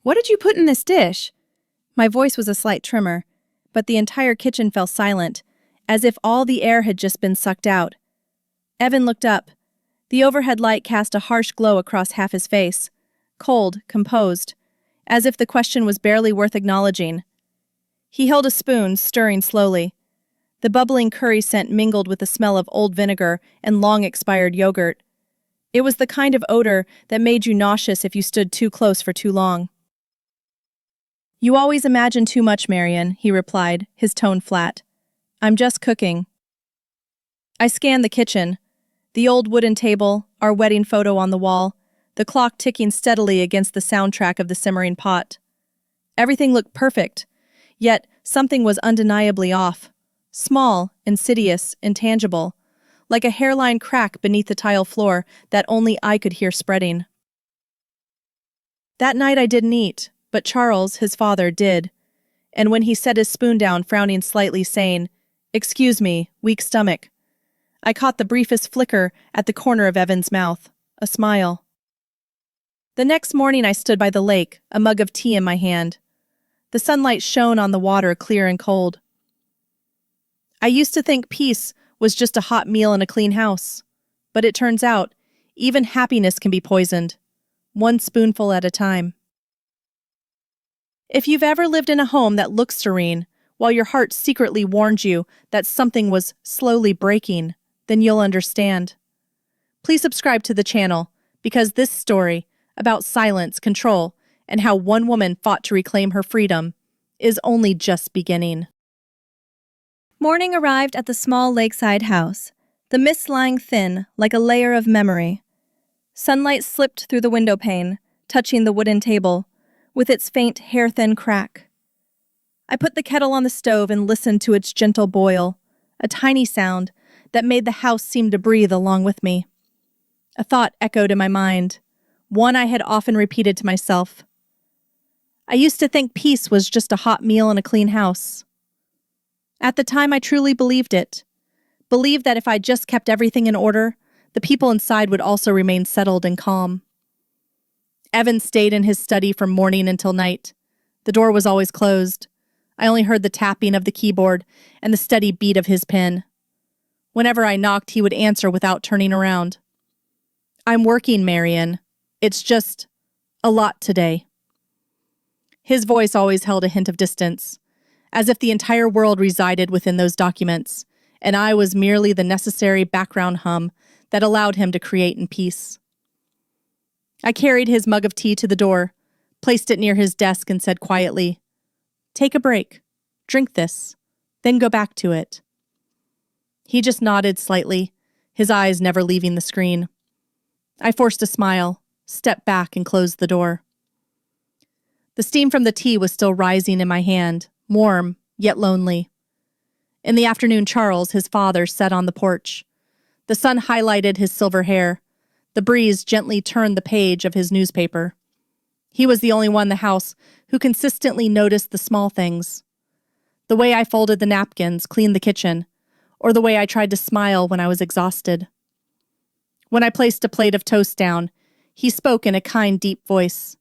What did you put in this dish?" My voice was a slight tremor, but the entire kitchen fell silent, as if all the air had just been sucked out. Evan looked up. The overhead light cast a harsh glow across half his face, cold, composed, as if the question was barely worth acknowledging. He held a spoon, stirring slowly. The bubbling curry scent mingled with the smell of old vinegar and long-expired yogurt. It was the kind of odor that made you nauseous if you stood too close for too long. "You always imagine too much, Marion," he replied, his tone flat. "I'm just cooking." I scanned the kitchen. The old wooden table, our wedding photo on the wall, the clock ticking steadily against the soundtrack of the simmering pot. Everything looked perfect, yet something was undeniably off. Small, insidious, intangible, like a hairline crack beneath the tile floor that only I could hear spreading. That night I didn't eat, but Charles, his father, did. And when he set his spoon down, frowning slightly, saying, "Excuse me, weak stomach," I caught the briefest flicker at the corner of Evan's mouth, a smile. The next morning I stood by the lake, a mug of tea in my hand. The sunlight shone on the water, clear and cold. I used to think peace was just a hot meal in a clean house. But it turns out, even happiness can be poisoned, one spoonful at a time. If you've ever lived in a home that looks serene, while your heart secretly warned you that something was slowly breaking, then you'll understand. Please subscribe to the channel, because this story, about silence, control, and how one woman fought to reclaim her freedom, is only just beginning. Morning arrived at the small lakeside house, the mist lying thin like a layer of memory. Sunlight slipped through the window pane, touching the wooden table, with its faint, hair-thin crack. I put the kettle on the stove and listened to its gentle boil, a tiny sound that made the house seem to breathe along with me. A thought echoed in my mind, one I had often repeated to myself. I used to think peace was just a hot meal in a clean house. At the time, I truly believed it. Believed that if I just kept everything in order, the people inside would also remain settled and calm. Evan stayed in his study from morning until night. The door was always closed. I only heard the tapping of the keyboard and the steady beat of his pen. Whenever I knocked, he would answer without turning around. "I'm working, Marion. It's just a lot today." His voice always held a hint of distance, as if the entire world resided within those documents, and I was merely the necessary background hum that allowed him to create in peace. I carried his mug of tea to the door, placed it near his desk, and said quietly, "Take a break. Drink this. Then go back to it." He just nodded slightly, his eyes never leaving the screen. I forced a smile, stepped back, and closed the door. The steam from the tea was still rising in my hand, warm, yet lonely. In the afternoon, Charles, his father, sat on the porch. The sun highlighted his silver hair. The breeze gently turned the page of his newspaper. He was the only one in the house who consistently noticed the small things. The way I folded the napkins, cleaned the kitchen, or the way I tried to smile when I was exhausted. When I placed a plate of toast down, he spoke in a kind, deep voice.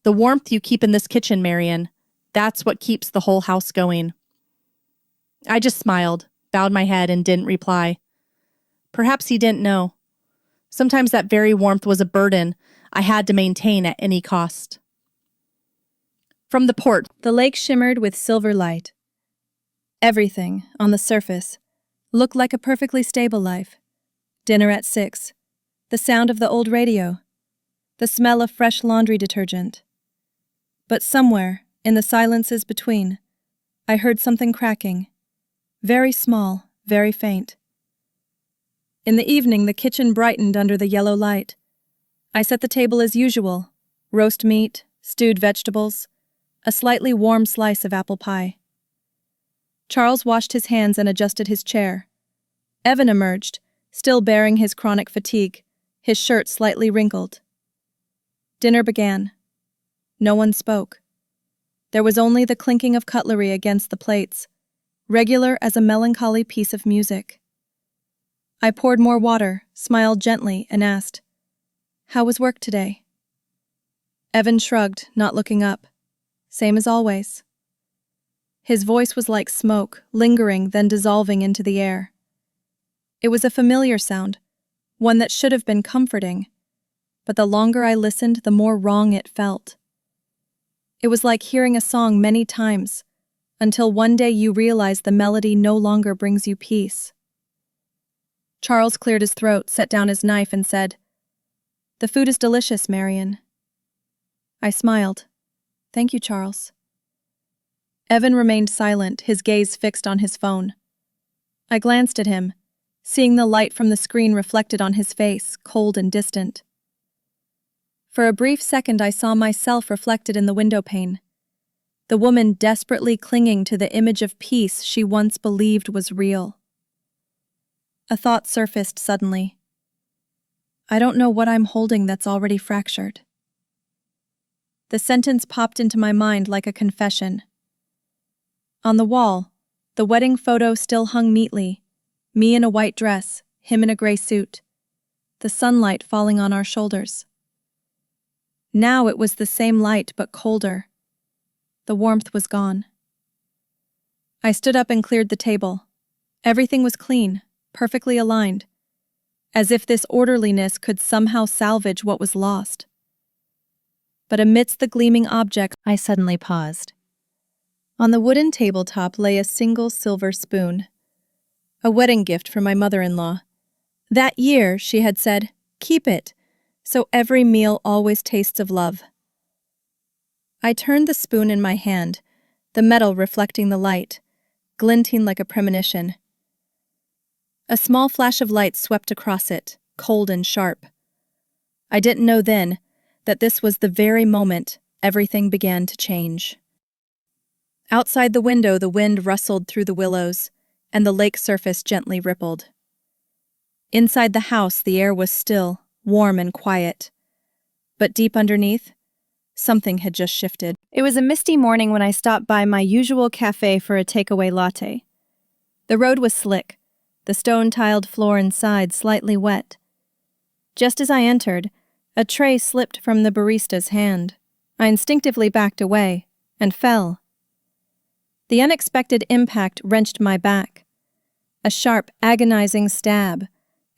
"The warmth you keep in this kitchen, Marion, that's what keeps the whole house going." I just smiled, bowed my head, and didn't reply. Perhaps he didn't know. Sometimes that very warmth was a burden I had to maintain at any cost. From the porch, the lake shimmered with silver light. Everything, on the surface, looked like a perfectly stable life. Dinner at 6, the sound of the old radio, the smell of fresh laundry detergent. But somewhere, in the silences between, I heard something cracking. Very small, very faint. In the evening, the kitchen brightened under the yellow light. I set the table as usual, roast meat, stewed vegetables, a slightly warm slice of apple pie. Charles washed his hands and adjusted his chair. Evan emerged, still bearing his chronic fatigue, his shirt slightly wrinkled. Dinner began. No one spoke. There was only the clinking of cutlery against the plates, regular as a melancholy piece of music. I poured more water, smiled gently, and asked, "How was work today?" Evan shrugged, not looking up. Same as always. His voice was like smoke, lingering, then dissolving into the air. It was a familiar sound, one that should have been comforting, but the longer I listened, the more wrong it felt. It was like hearing a song many times, until one day you realize the melody no longer brings you peace. Charles cleared his throat, set down his knife, and said, "The food is delicious, Marion." I smiled. "Thank you, Charles." Evan remained silent, his gaze fixed on his phone. I glanced at him, seeing the light from the screen reflected on his face, cold and distant. For a brief second I saw myself reflected in the window pane, the woman desperately clinging to the image of peace she once believed was real. A thought surfaced suddenly. I don't know what I'm holding that's already fractured. The sentence popped into my mind like a confession. On the wall, the wedding photo still hung neatly, me in a white dress, him in a gray suit, the sunlight falling on our shoulders. Now it was the same light but colder. The warmth was gone. I stood up and cleared the table. Everything was clean, perfectly aligned, as if this orderliness could somehow salvage what was lost. But amidst the gleaming objects, I suddenly paused. On the wooden tabletop lay a single silver spoon, a wedding gift from my mother-in-law. That year, she had said, "Keep it, so every meal always tastes of love." I turned the spoon in my hand, the metal reflecting the light, glinting like a premonition. A small flash of light swept across it, cold and sharp. I didn't know then that this was the very moment everything began to change. Outside the window, the wind rustled through the willows, and the lake surface gently rippled. Inside the house, the air was still, warm and quiet. But deep underneath, something had just shifted. It was a misty morning when I stopped by my usual cafe for a takeaway latte. The road was slick, the stone-tiled floor inside slightly wet. Just as I entered, a tray slipped from the barista's hand. I instinctively backed away and fell. The unexpected impact wrenched my back. A sharp, agonizing stab,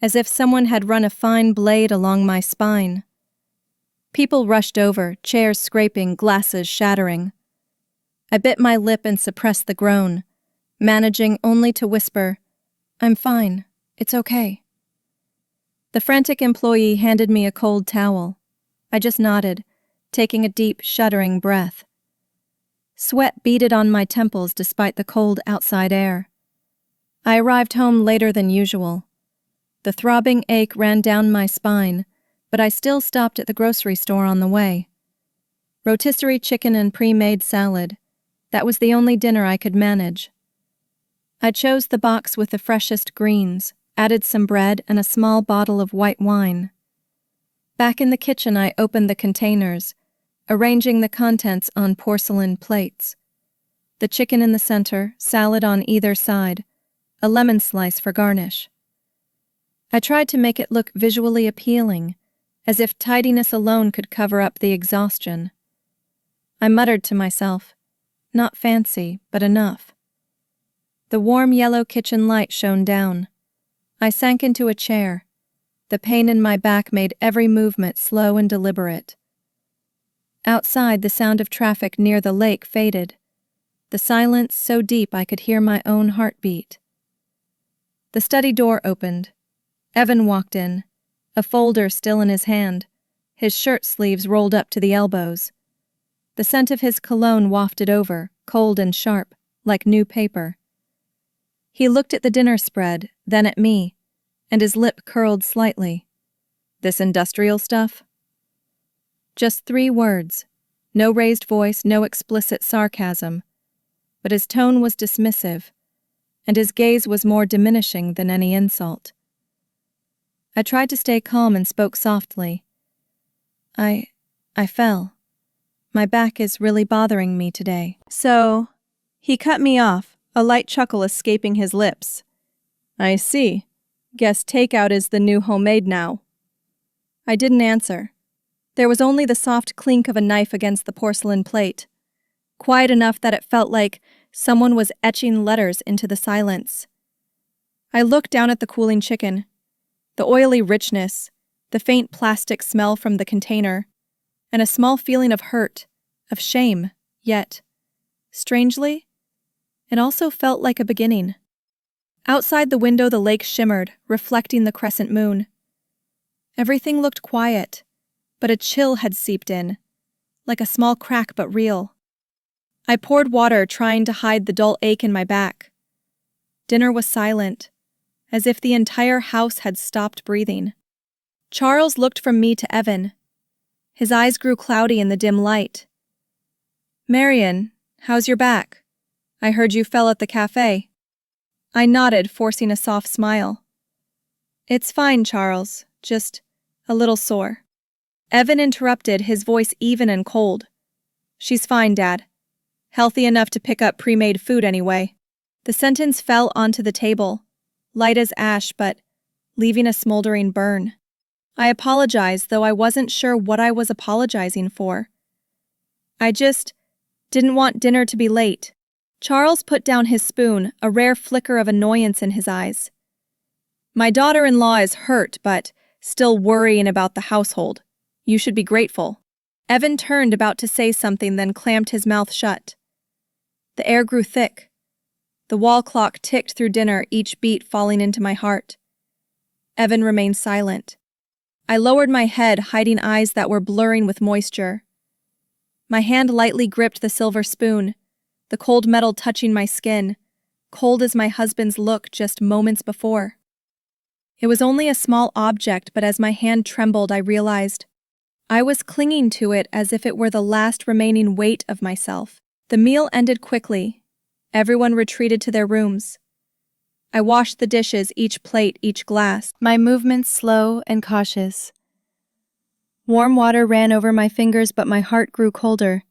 as if someone had run a fine blade along my spine. People rushed over, chairs scraping, glasses shattering. I bit my lip and suppressed the groan, managing only to whisper, "I'm fine, it's okay." The frantic employee handed me a cold towel. I just nodded, taking a deep, shuddering breath. Sweat beaded on my temples despite the cold outside air. I arrived home later than usual. The throbbing ache ran down my spine, but I still stopped at the grocery store on the way. Rotisserie chicken and pre-made salad. That was the only dinner I could manage. I chose the box with the freshest greens, added some bread and a small bottle of white wine. Back in the kitchen, I opened the containers, arranging the contents on porcelain plates. The chicken in the center, salad on either side, a lemon slice for garnish. I tried to make it look visually appealing, as if tidiness alone could cover up the exhaustion. I muttered to myself, not fancy, but enough. The warm yellow kitchen light shone down. I sank into a chair. The pain in my back made every movement slow and deliberate. Outside, the sound of traffic near the lake faded, the silence so deep I could hear my own heartbeat. The study door opened. Evan walked in, a folder still in his hand, his shirt sleeves rolled up to the elbows. The scent of his cologne wafted over, cold and sharp, like new paper. He looked at the dinner spread, then at me, and his lip curled slightly. "This industrial stuff?" Just 3 words, no raised voice, no explicit sarcasm, but his tone was dismissive, and his gaze was more diminishing than any insult. I tried to stay calm and spoke softly. I fell. My back is really bothering me today." "So," he cut me off, a light chuckle escaping his lips. "I see. Guess takeout is the new homemade now." I didn't answer. There was only the soft clink of a knife against the porcelain plate, quiet enough that it felt like someone was etching letters into the silence. I looked down at the cooling chicken, the oily richness, the faint plastic smell from the container, and a small feeling of hurt, of shame, yet, strangely, it also felt like a beginning. Outside the window the lake shimmered, reflecting the crescent moon. Everything looked quiet, but a chill had seeped in, like a small crack but real. I poured water, trying to hide the dull ache in my back. Dinner was silent, as if the entire house had stopped breathing. Charles looked from me to Evan. His eyes grew cloudy in the dim light. "Marion, how's your back? I heard you fell at the cafe." I nodded, forcing a soft smile. "It's fine, Charles, just a little sore." Evan interrupted, his voice even and cold. "She's fine, Dad. Healthy enough to pick up pre-made food anyway." The sentence fell onto the table, light as ash but leaving a smoldering burn. I apologized, though I wasn't sure what I was apologizing for. I just didn't want dinner to be late. Charles put down his spoon, a rare flicker of annoyance in his eyes. "My daughter-in-law is hurt, but still worrying about the household. You should be grateful." Evan turned, about to say something, then clamped his mouth shut. The air grew thick. The wall clock ticked through dinner, each beat falling into my heart. Evan remained silent. I lowered my head, hiding eyes that were blurring with moisture. My hand lightly gripped the silver spoon, the cold metal touching my skin, cold as my husband's look just moments before. It was only a small object, but as my hand trembled, I realized I was clinging to it as if it were the last remaining weight of myself. The meal ended quickly. Everyone retreated to their rooms. I washed the dishes, each plate, each glass, my movements slow and cautious. Warm water ran over my fingers, but my heart grew colder.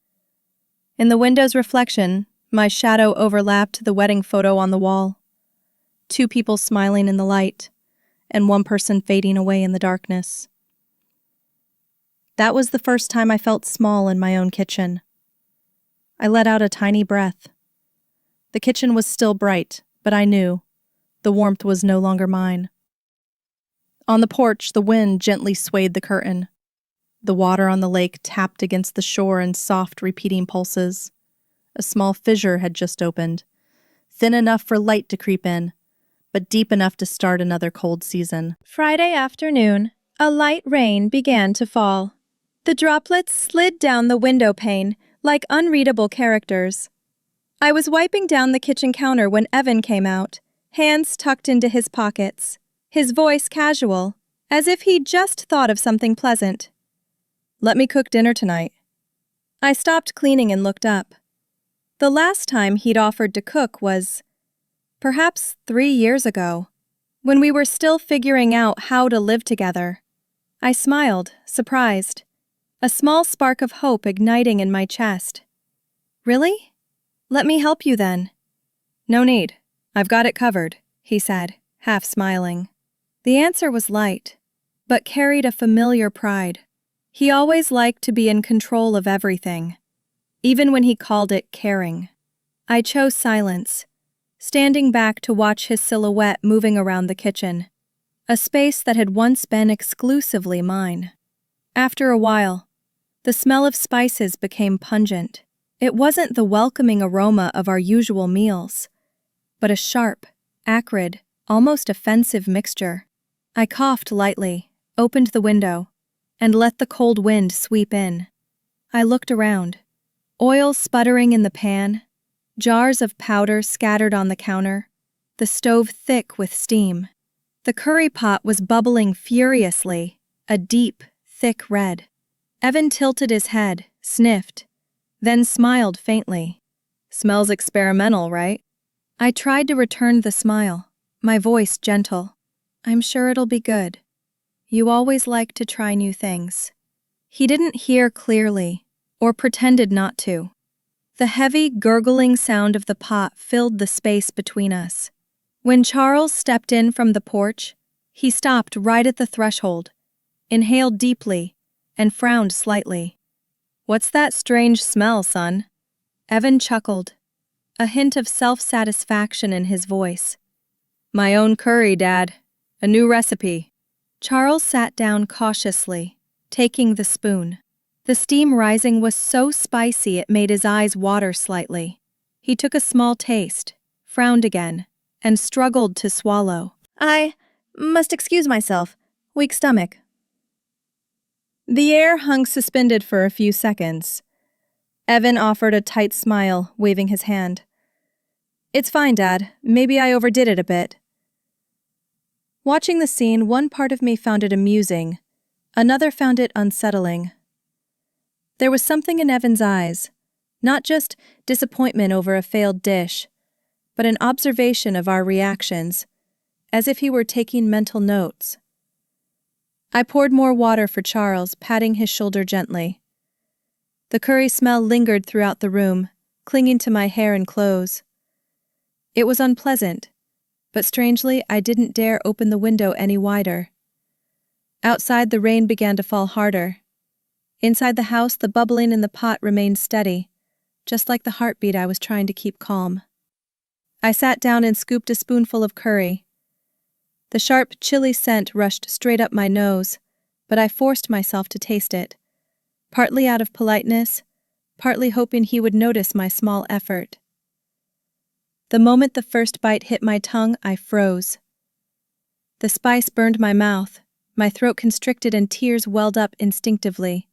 In the window's reflection, my shadow overlapped the wedding photo on the wall. 2 people smiling in the light, and 1 person fading away in the darkness. That was the first time I felt small in my own kitchen. I let out a tiny breath. The kitchen was still bright, but I knew the warmth was no longer mine. On the porch, the wind gently swayed the curtain. The water on the lake tapped against the shore in soft, repeating pulses. A small fissure had just opened, thin enough for light to creep in, but deep enough to start another cold season. Friday afternoon, a light rain began to fall. The droplets slid down the window pane like unreadable characters. I was wiping down the kitchen counter when Evan came out, hands tucked into his pockets, his voice casual, as if he'd just thought of something pleasant. "Let me cook dinner tonight." I stopped cleaning and looked up. The last time he'd offered to cook was perhaps 3 years ago, when we were still figuring out how to live together. I smiled, surprised, a small spark of hope igniting in my chest. "Really? Let me help you then." "No need. I've got it covered," he said, half smiling. The answer was light, but carried a familiar pride. He always liked to be in control of everything, even when he called it caring. I chose silence, standing back to watch his silhouette moving around the kitchen, a space that had once been exclusively mine. After a while, the smell of spices became pungent. It wasn't the welcoming aroma of our usual meals, but a sharp, acrid, almost offensive mixture. I coughed lightly, opened the window, and let the cold wind sweep in. I looked around. Oil sputtering in the pan, jars of powder scattered on the counter, the stove thick with steam. The curry pot was bubbling furiously, a deep, thick red. Evan tilted his head, sniffed, then smiled faintly. "Smells experimental, right?" I tried to return the smile, my voice gentle. "I'm sure it'll be good. You always like to try new things." He didn't hear clearly, or pretended not to. The heavy, gurgling sound of the pot filled the space between us. When Charles stepped in from the porch, he stopped right at the threshold, inhaled deeply, and frowned slightly. "What's that strange smell, son?" Evan chuckled, a hint of self-satisfaction in his voice. "My own curry, Dad. A new recipe." Charles sat down cautiously, taking the spoon. The steam rising was so spicy it made his eyes water slightly. He took a small taste, frowned again, and struggled to swallow. "I must excuse myself. Weak stomach." The air hung suspended for a few seconds. Evan offered a tight smile, waving his hand. "It's fine, Dad. Maybe I overdid it a bit." Watching the scene, one part of me found it amusing, another found it unsettling. There was something in Evan's eyes, not just disappointment over a failed dish, but an observation of our reactions, as if he were taking mental notes. I poured more water for Charles, patting his shoulder gently. The curry smell lingered throughout the room, clinging to my hair and clothes. It was unpleasant, but strangely, I didn't dare open the window any wider. Outside, the rain began to fall harder. Inside the house, the bubbling in the pot remained steady, just like the heartbeat I was trying to keep calm. I sat down and scooped a spoonful of curry. The sharp, chilly scent rushed straight up my nose, but I forced myself to taste it, partly out of politeness, partly hoping he would notice my small effort. The moment the first bite hit my tongue, I froze. The spice burned my mouth, my throat constricted and tears welled up instinctively.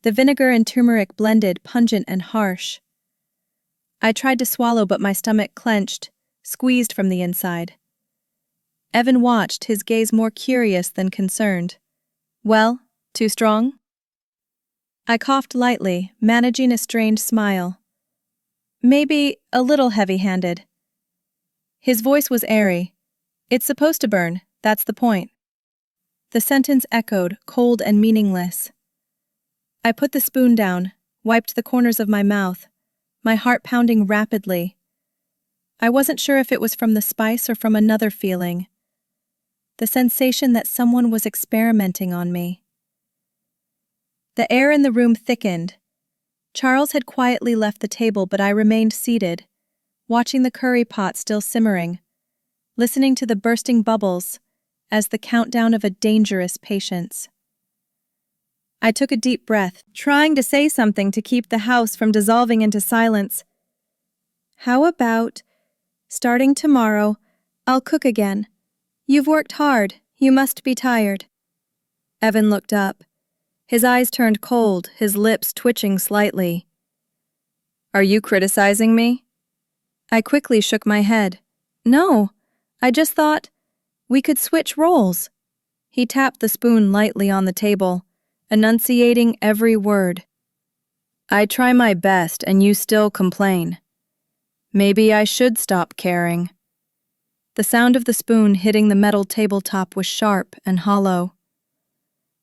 The vinegar and turmeric blended, pungent and harsh. I tried to swallow, but my stomach clenched, squeezed from the inside. Evan watched, his gaze more curious than concerned. "Well, too strong?" I coughed lightly, managing a strained smile. "Maybe a little heavy-handed." His voice was airy. "It's supposed to burn, that's the point." The sentence echoed, cold and meaningless. I put the spoon down, wiped the corners of my mouth, my heart pounding rapidly. I wasn't sure if it was from the spice or from another feeling. The sensation that someone was experimenting on me. The air in the room thickened. Charles had quietly left the table, but I remained seated, watching the curry pot still simmering, listening to the bursting bubbles as the countdown of a dangerous patience. I took a deep breath, trying to say something to keep the house from dissolving into silence. "How about, starting tomorrow, I'll cook again. You've worked hard, you must be tired." Evan looked up. His eyes turned cold, his lips twitching slightly. "Are you criticizing me?" I quickly shook my head. "No, I just thought we could switch roles." He tapped the spoon lightly on the table, enunciating every word. "I try my best and you still complain. Maybe I should stop caring." The sound of the spoon hitting the metal tabletop was sharp and hollow.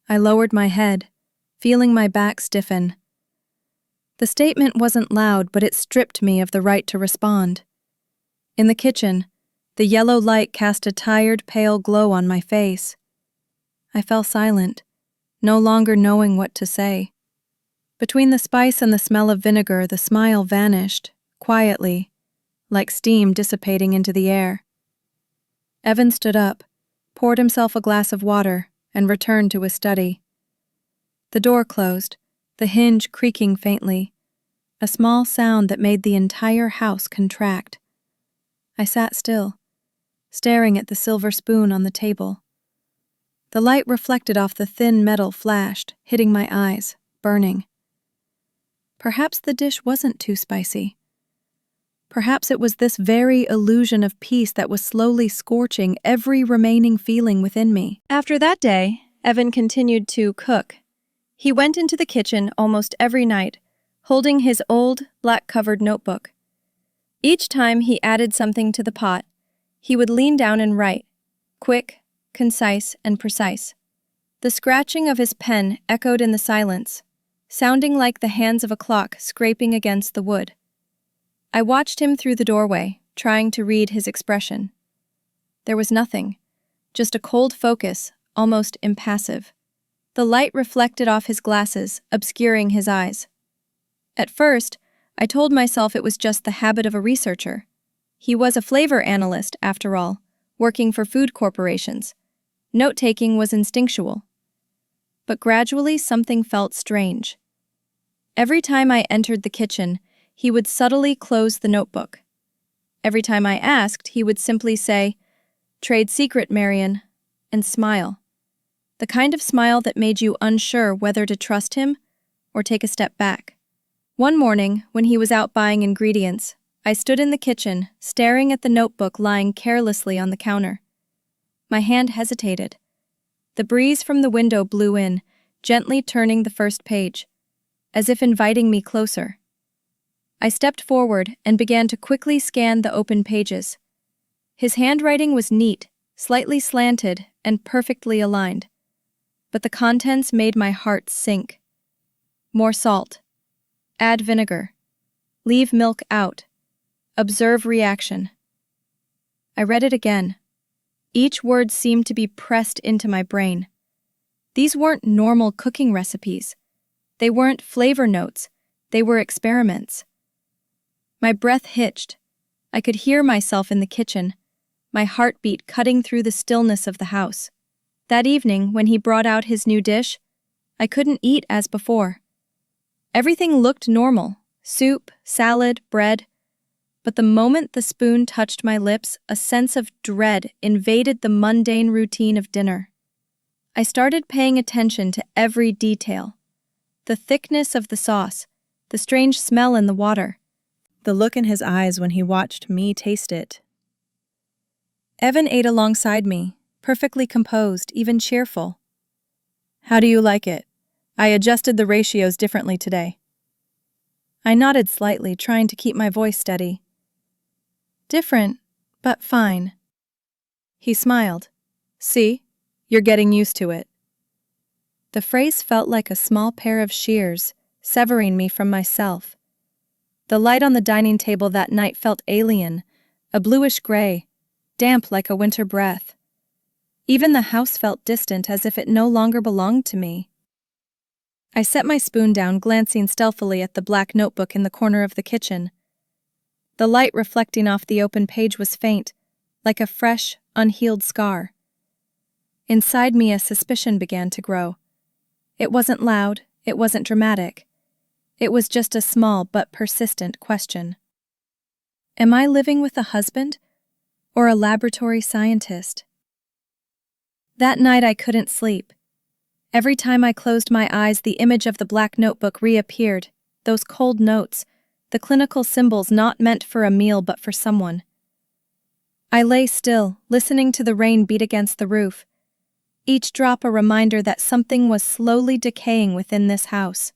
I lowered my head, feeling my back stiffen. The statement wasn't loud, but it stripped me of the right to respond. In the kitchen, the yellow light cast a tired, pale glow on my face. I fell silent, no longer knowing what to say. Between the spice and the smell of vinegar, the smile vanished, quietly, like steam dissipating into the air. Evan stood up, poured himself a glass of water, and returned to his study. The door closed, the hinge creaking faintly, a small sound that made the entire house contract. I sat still, staring at the silver spoon on the table. The light reflected off the thin metal flashed, hitting my eyes, burning. Perhaps the dish wasn't too spicy. Perhaps it was this very illusion of peace that was slowly scorching every remaining feeling within me. After that day, Evan continued to cook. He went into the kitchen almost every night, holding his old, black-covered notebook. Each time he added something to the pot, he would lean down and write, quick, concise, and precise. The scratching of his pen echoed in the silence, sounding like the hands of a clock scraping against the wood. I watched him through the doorway, trying to read his expression. There was nothing, just a cold focus, almost impassive. The light reflected off his glasses, obscuring his eyes. At first, I told myself it was just the habit of a researcher. He was a flavor analyst, after all, working for food corporations. Note-taking was instinctual. But gradually something felt strange. Every time I entered the kitchen, he would subtly close the notebook. Every time I asked, he would simply say, "Trade secret, Marion," and smile. The kind of smile that made you unsure whether to trust him or take a step back. One morning, when he was out buying ingredients, I stood in the kitchen, staring at the notebook lying carelessly on the counter. My hand hesitated. The breeze from the window blew in, gently turning the first page, as if inviting me closer. I stepped forward and began to quickly scan the open pages. His handwriting was neat, slightly slanted, and perfectly aligned. But the contents made my heart sink. More salt. Add vinegar. Leave milk out. Observe reaction. I read it again. Each word seemed to be pressed into my brain. These weren't normal cooking recipes. They weren't flavor notes. They were experiments. My breath hitched. I could hear myself in the kitchen, my heartbeat cutting through the stillness of the house. That evening, when he brought out his new dish, I couldn't eat as before. Everything looked normal: soup, salad, bread. But the moment the spoon touched my lips, a sense of dread invaded the mundane routine of dinner. I started paying attention to every detail. The thickness of the sauce, the strange smell in the water, the look in his eyes when he watched me taste it. Evan ate alongside me, perfectly composed, even cheerful. "How do you like it? I adjusted the ratios differently today." I nodded slightly, trying to keep my voice steady. "Different, but fine." He smiled. "See, you're getting used to it." The phrase felt like a small pair of shears, severing me from myself. The light on the dining table that night felt alien, a bluish gray, damp like a winter breath. Even the house felt distant, as if it no longer belonged to me. I set my spoon down, glancing stealthily at the black notebook in the corner of the kitchen. The light reflecting off the open page was faint, like a fresh, unhealed scar. Inside me, a suspicion began to grow. It wasn't loud, it wasn't dramatic. It was just a small but persistent question. Am I living with a husband or a laboratory scientist? That night I couldn't sleep. Every time I closed my eyes, the image of the black notebook reappeared, those cold notes, the clinical symbols not meant for a meal but for someone. I lay still, listening to the rain beat against the roof, each drop a reminder that something was slowly decaying within this house.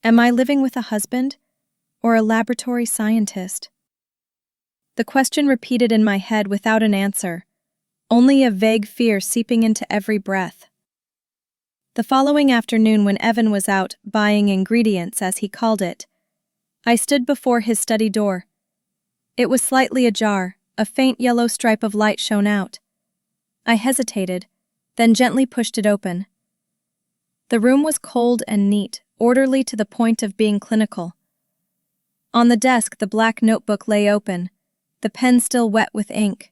Am I living with a husband or a laboratory scientist? The question repeated in my head without an answer, only a vague fear seeping into every breath. The following afternoon, when Evan was out buying ingredients, as he called it, I stood before his study door. It was slightly ajar, a faint yellow stripe of light shone out. I hesitated, then gently pushed it open. The room was cold and neat, orderly to the point of being clinical. On the desk, the black notebook lay open, the pen still wet with ink.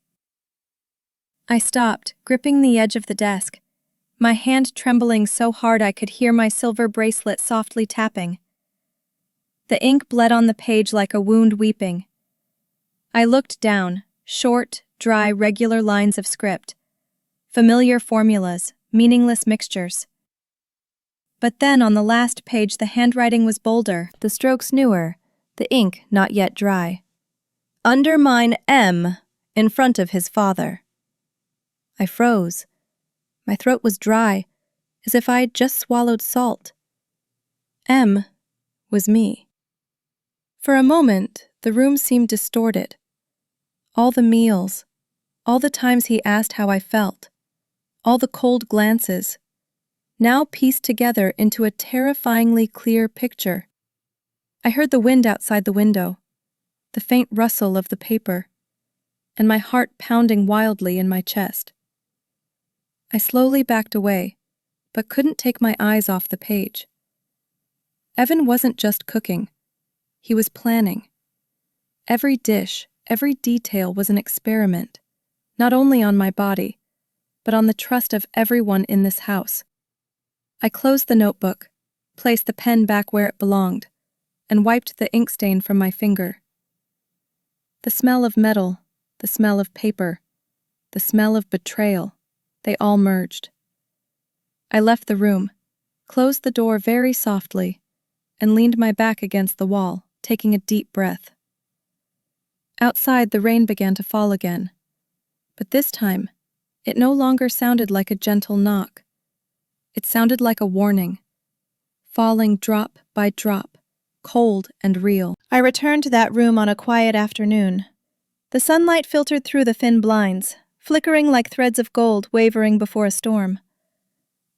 I stopped, gripping the edge of the desk, my hand trembling so hard I could hear my silver bracelet softly tapping. The ink bled on the page like a wound weeping. I looked down, short, dry, regular lines of script. Familiar formulas, meaningless mixtures. But then on the last page the handwriting was bolder, the strokes newer, the ink not yet dry. Undermine M in front of his father. I froze. My throat was dry, as if I had just swallowed salt. M was me. For a moment, the room seemed distorted. All the meals, all the times he asked how I felt, all the cold glances, now pieced together into a terrifyingly clear picture. I heard the wind outside the window, the faint rustle of the paper, and my heart pounding wildly in my chest. I slowly backed away, but couldn't take my eyes off the page. Evan wasn't just cooking. He was planning. Every dish, every detail was an experiment, not only on my body, but on the trust of everyone in this house. I closed the notebook, placed the pen back where it belonged, and wiped the ink stain from my finger. The smell of metal, the smell of paper, the smell of betrayal, they all merged. I left the room, closed the door very softly, and leaned my back against the wall, taking a deep breath. Outside, the rain began to fall again, but this time, it no longer sounded like a gentle knock. It sounded like a warning, falling drop by drop, cold and real. I returned to that room on a quiet afternoon. The sunlight filtered through the thin blinds, flickering like threads of gold wavering before a storm.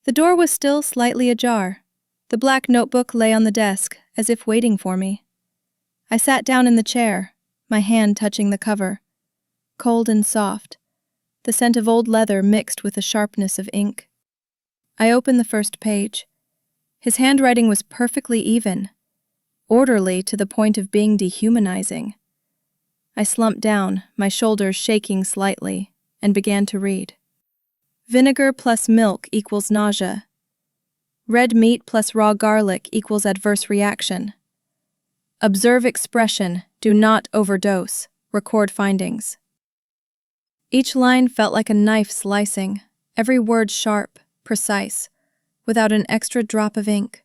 The door was still slightly ajar. The black notebook lay on the desk, as if waiting for me. I sat down in the chair, my hand touching the cover. Cold and soft, the scent of old leather mixed with the sharpness of ink. I opened the first page. His handwriting was perfectly even, orderly to the point of being dehumanizing. I slumped down, my shoulders shaking slightly, and began to read. Vinegar plus milk equals nausea. Red meat plus raw garlic equals adverse reaction. Observe expression, do not overdose, record findings. Each line felt like a knife slicing, every word sharp, precise, without an extra drop of ink.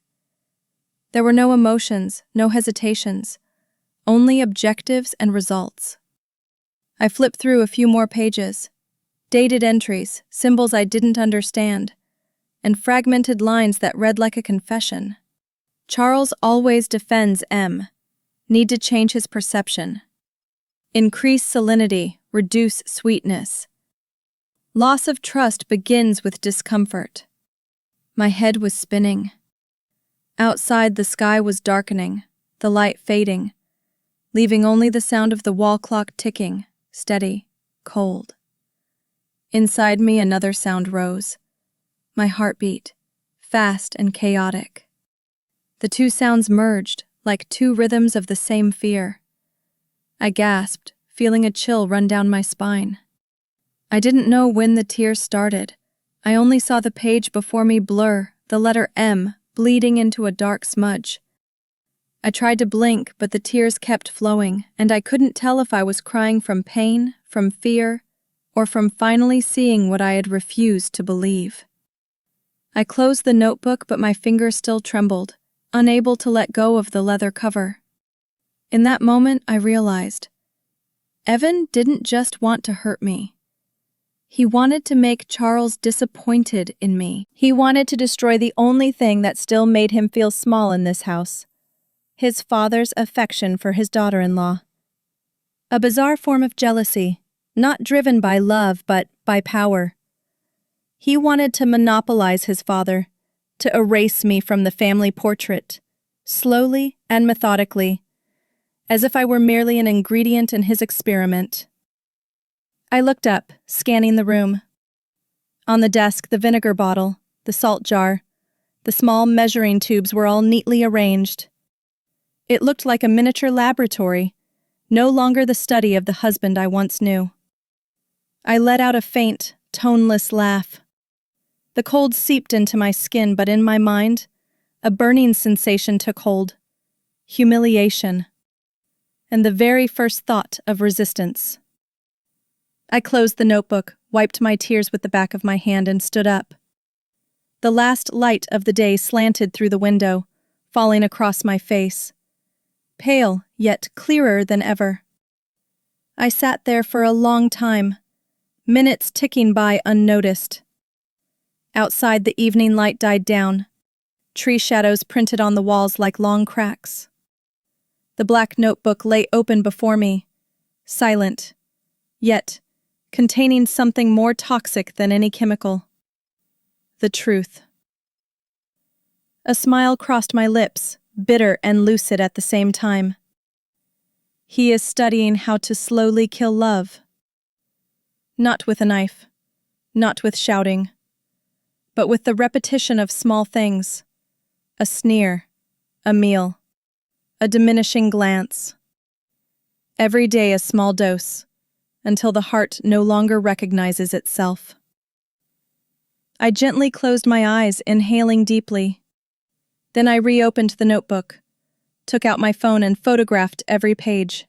There were no emotions, no hesitations, only objectives and results. I flipped through a few more pages. Dated entries, symbols I didn't understand, and fragmented lines that read like a confession. Charles always defends M. Need to change his perception. Increase salinity, reduce sweetness. Loss of trust begins with discomfort. My head was spinning. Outside, the sky was darkening, the light fading, leaving only the sound of the wall clock ticking, steady, cold. Inside me, another sound rose. My heartbeat, fast and chaotic. The two sounds merged, like two rhythms of the same fear. I gasped, feeling a chill run down my spine. I didn't know when the tears started. I only saw the page before me blur, the letter M bleeding into a dark smudge. I tried to blink, but the tears kept flowing, and I couldn't tell if I was crying from pain, from fear, or from finally seeing what I had refused to believe. I closed the notebook, but my fingers still trembled, unable to let go of the leather cover. In that moment, I realized, Evan didn't just want to hurt me. He wanted to make Charles disappointed in me. He wanted to destroy the only thing that still made him feel small in this house, his father's affection for his daughter-in-law. A bizarre form of jealousy, not driven by love but by power. He wanted to monopolize his father, to erase me from the family portrait, slowly and methodically, as if I were merely an ingredient in his experiment. I looked up, scanning the room. On the desk, the vinegar bottle, the salt jar, the small measuring tubes were all neatly arranged. It looked like a miniature laboratory, no longer the study of the husband I once knew. I let out a faint, toneless laugh. The cold seeped into my skin, but in my mind, a burning sensation took hold. Humiliation. And the very first thought of resistance. I closed the notebook, wiped my tears with the back of my hand, and stood up. The last light of the day slanted through the window, falling across my face. Pale, yet clearer than ever. I sat there for a long time, minutes ticking by unnoticed. Outside, the evening light died down, tree shadows printed on the walls like long cracks. The black notebook lay open before me, silent, yet containing something more toxic than any chemical. The truth. A smile crossed my lips, bitter and lucid at the same time. He is studying how to slowly kill love. Not with a knife, not with shouting, but with the repetition of small things. A sneer, a meal, a diminishing glance. Every day a small dose, until the heart no longer recognizes itself. I gently closed my eyes, inhaling deeply. Then I reopened the notebook, took out my phone and photographed every page.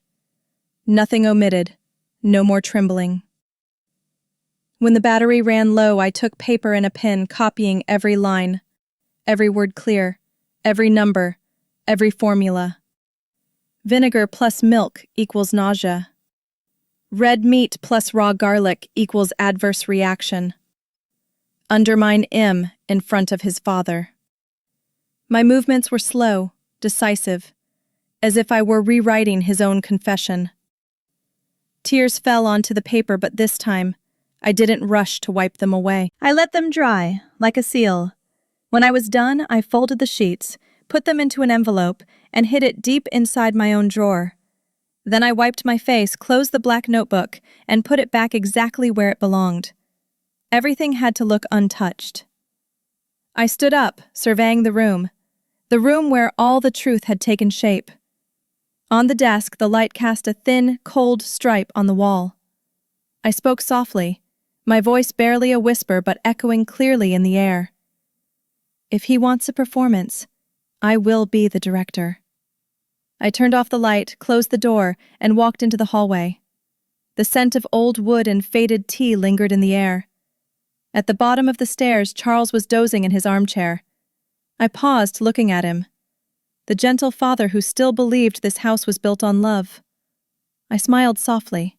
Nothing omitted, no more trembling. When the battery ran low, I took paper and a pen, copying every line, every word clear, every number, every formula. Vinegar plus milk equals nausea. Red meat plus raw garlic equals adverse reaction. Undermine M in front of his father. My movements were slow, decisive, as if I were rewriting his own confession. Tears fell onto the paper, but this time, I didn't rush to wipe them away. I let them dry, like a seal. When I was done, I folded the sheets, put them into an envelope, and hid it deep inside my own drawer. Then I wiped my face, closed the black notebook, and put it back exactly where it belonged. Everything had to look untouched. I stood up, surveying the room where all the truth had taken shape. On the desk, the light cast a thin, cold stripe on the wall. I spoke softly, my voice barely a whisper but echoing clearly in the air. If he wants a performance, I will be the director. I turned off the light, closed the door, and walked into the hallway. The scent of old wood and faded tea lingered in the air. At the bottom of the stairs, Charles was dozing in his armchair. I paused, looking at him. The gentle father who still believed this house was built on love. I smiled softly.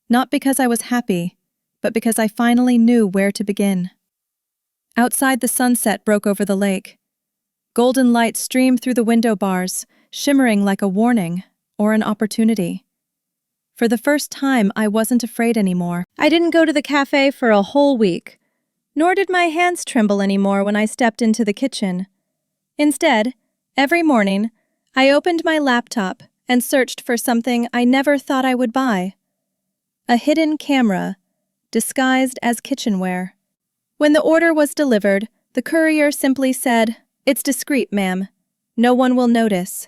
Not because I was happy, but because I finally knew where to begin. Outside, the sunset broke over the lake. Golden light streamed through the window bars, shimmering like a warning or an opportunity. For the first time, I wasn't afraid anymore. I didn't go to the cafe for a whole week, nor did my hands tremble anymore when I stepped into the kitchen. Instead, every morning, I opened my laptop and searched for something I never thought I would buy. A hidden camera, disguised as kitchenware. When the order was delivered, the courier simply said, "It's discreet, ma'am. No one will notice."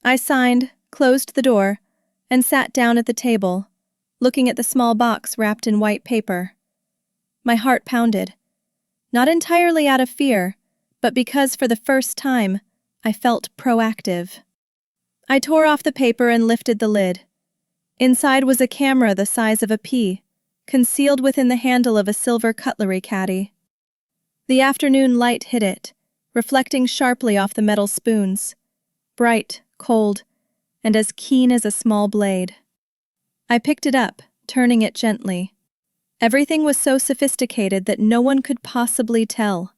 I signed, closed the door, and sat down at the table, looking at the small box wrapped in white paper. My heart pounded, not entirely out of fear, but because for the first time, I felt proactive. I tore off the paper and lifted the lid. Inside was a camera the size of a pea, concealed within the handle of a silver cutlery caddy. The afternoon light hit it, reflecting sharply off the metal spoons, bright, cold, and as keen as a small blade. I picked it up, turning it gently. Everything was so sophisticated that no one could possibly tell.